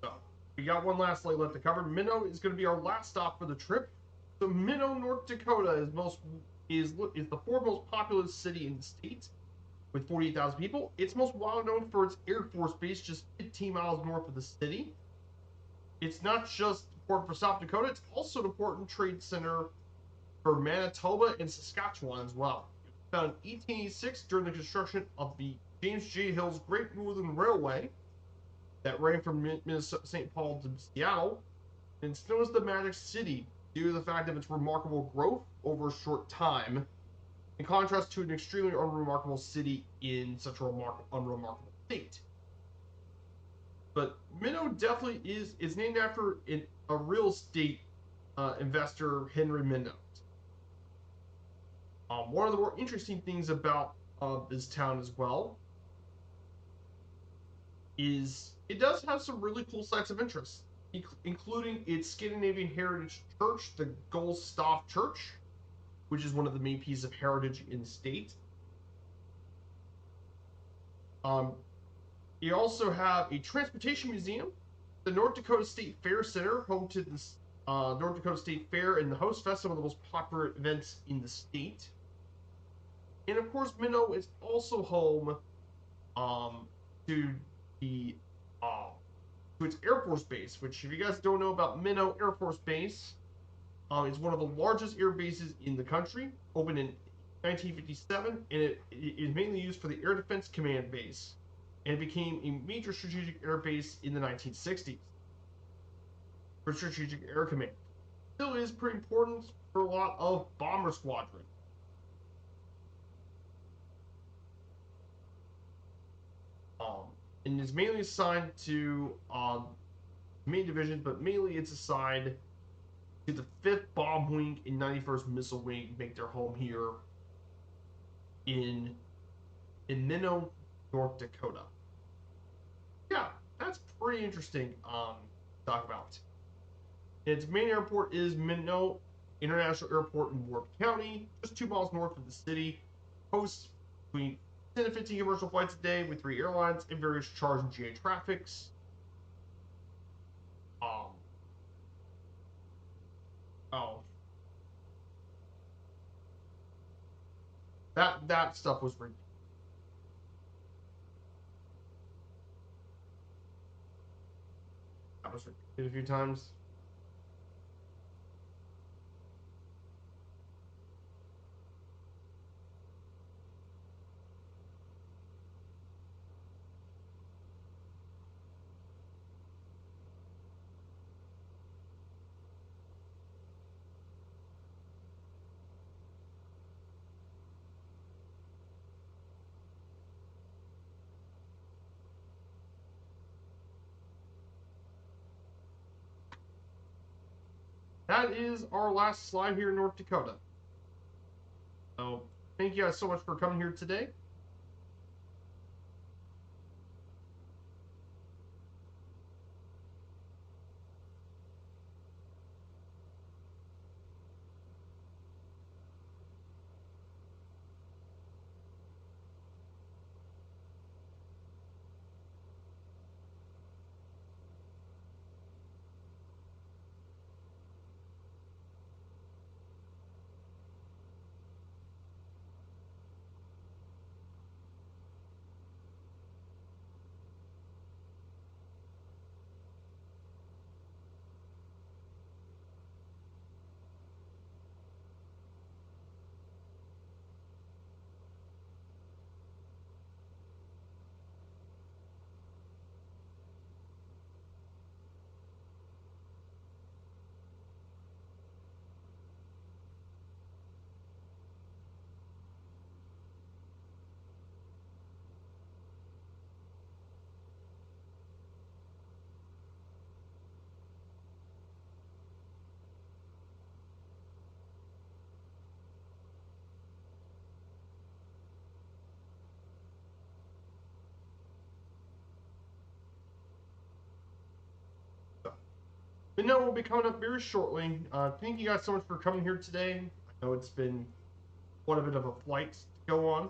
Speaker 1: So, we got one last lake left to cover. Minnow is going to be our last stop for the trip. So, Minnow, North Dakota is the fourth most populous city in the state with 48,000 people. It's most well known for its Air Force Base just 15 miles north of the city. It's not just important for South Dakota, it's also an important trade center for Manitoba and Saskatchewan as well. Founded in 1886 during the construction of the James J. Hill's Great Northern Railway that ran from Minnesota, St. Paul to Seattle, and it's known as the Magic City due to the fact of its remarkable growth over a short time, in contrast to an extremely unremarkable city in such a unremarkable state. But Minnow definitely is named after a real estate investor, Henry Minnow. One of the more interesting things about this town as well is it does have some really cool sites of interest, including its Scandinavian heritage church, the Gullstaff Church, which is one of the main pieces of heritage in the state. You also have a transportation museum, the North Dakota State Fair Center, home to the North Dakota State Fair and the Host Fest, some of the most popular events in the state. And of course, Minnow is also home to the to its Air Force Base, which, if you guys don't know about Minnow Air Force Base, is one of the largest air bases in the country, opened in 1957, and it is mainly used for the Air Defense Command Base, and it became a major strategic air base in the 1960s for Strategic Air Command. Still is pretty important for a lot of bomber squadrons. And is mainly assigned to main divisions, but mainly it's assigned to the 5th Bomb Wing and 91st Missile Wing, make their home here in Minnow, North Dakota. Yeah, that's pretty interesting to talk about. Its main airport is Minnow International Airport in Warp County, just 2 miles north of the city. Hosts between 10 to 15 commercial flights a day with 3 airlines and various charge and GA traffics. That stuff was ridiculous. was repeated a few times. That is our last slide here in North Dakota. So thank you guys so much for coming here today. But no, we'll be coming up very shortly. Thank you guys so much for coming here today. I know it's been quite a bit of a flight to go on.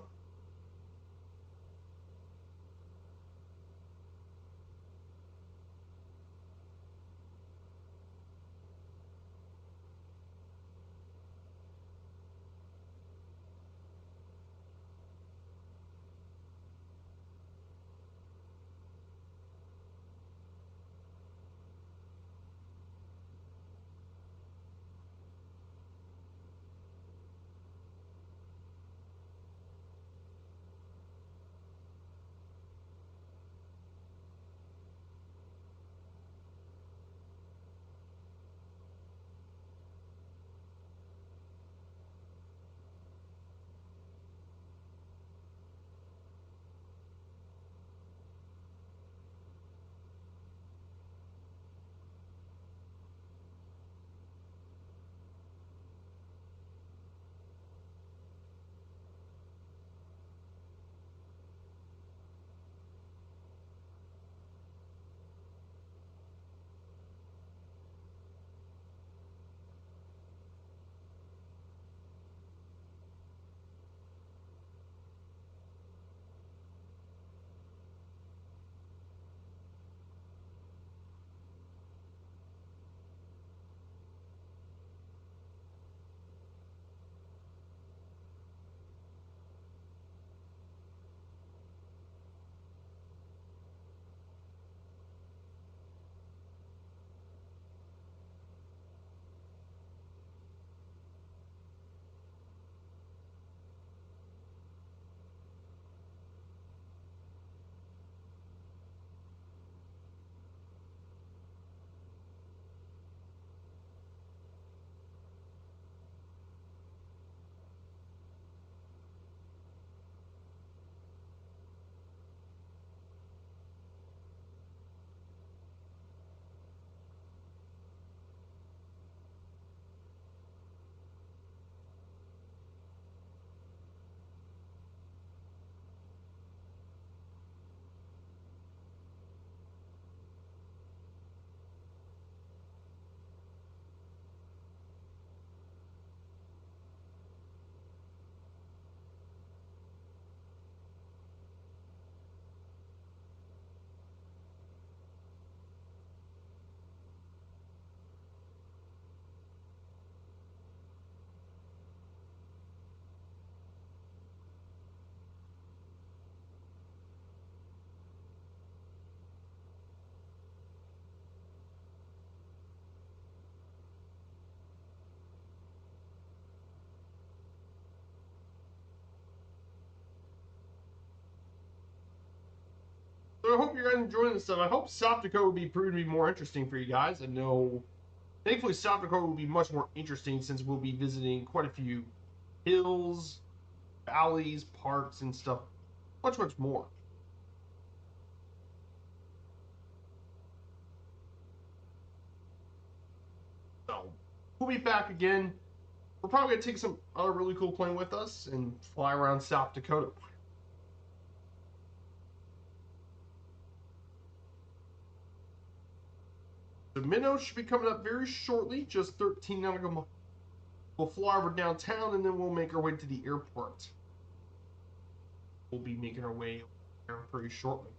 Speaker 1: So I hope you guys enjoying this stuff. I hope South Dakota will be proved to be more interesting for you guys. I know, thankfully, South Dakota will be much more interesting since we'll be visiting quite a few hills, valleys, parks, and stuff. Much, much more. So we'll be back again. We're probably going to take some other really cool plane with us and fly around South Dakota. The minnows should be coming up very shortly, just 13 nautical miles. We'll fly over downtown and then we'll make our way to the airport. We'll be making our way there pretty shortly.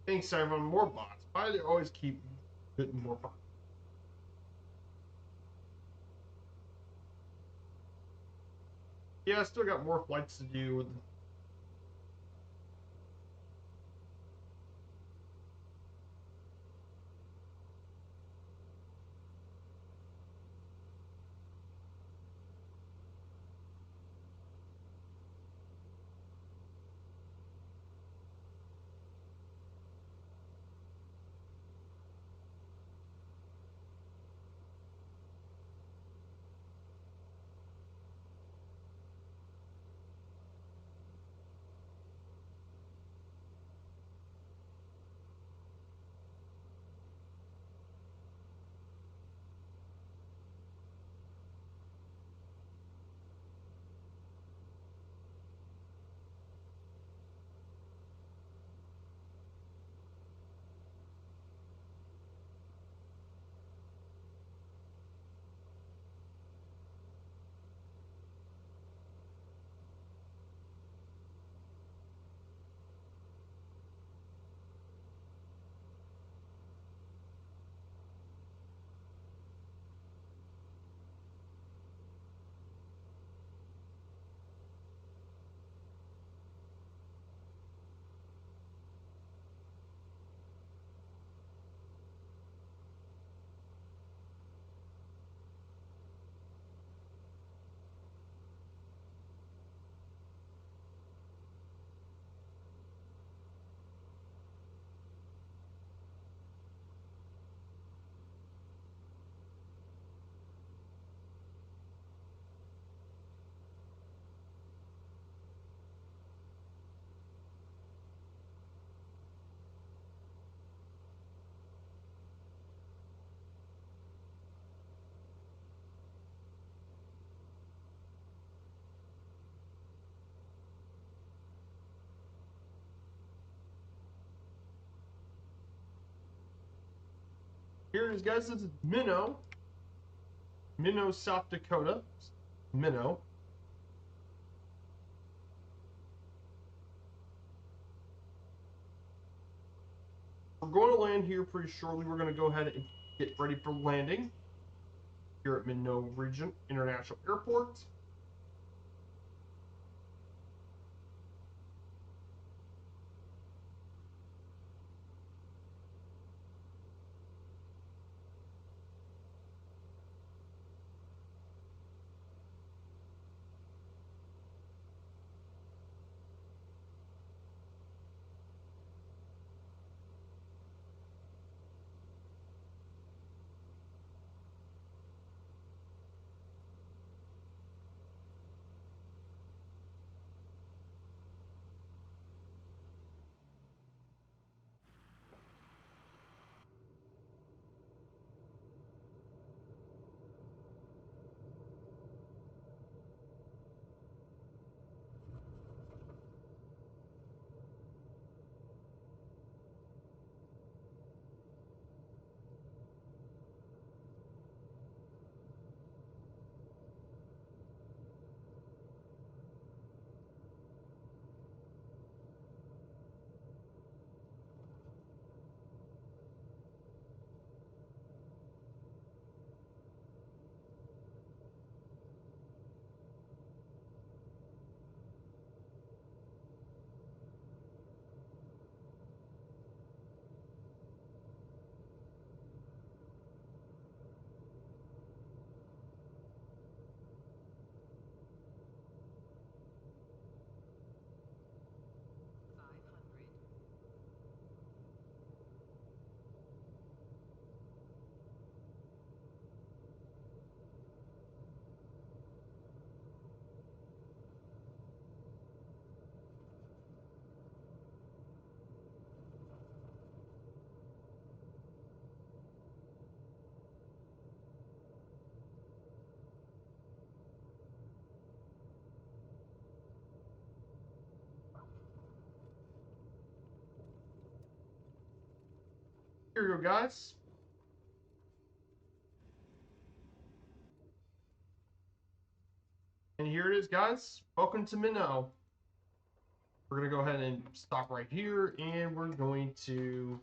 Speaker 1: Thanks, everyone. More bots. Why do they always keep getting more bots? Yeah, I still got more flights to do. Here it is, guys. This is Minnow, South Dakota. Minnow. going to land here pretty shortly. We're going to go ahead and get ready for landing here at Minot Region International Airport. Here you go, guys. And here it is, guys. Welcome to Minot. We're going to go ahead and stop right here, and we're going to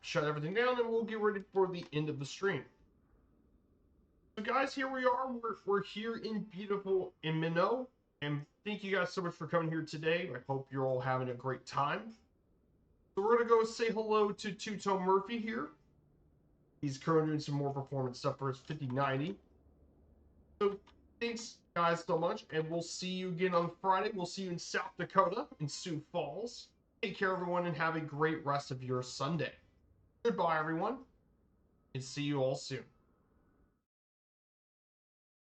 Speaker 1: shut everything down, and we'll get ready for the end of the stream. So, guys, here we are. We're here in beautiful Minot, and thank you guys so much for coming here today. I hope you're all having a great time. So we're going to go say hello to Two-Toe Murphy here. He's currently doing some more performance stuff for his 5090. So thanks, guys, so much, and we'll see you again on Friday. We'll see you in South Dakota, in Sioux Falls. Take care, everyone, and have a great rest of your Sunday. Goodbye, everyone, and see you all soon.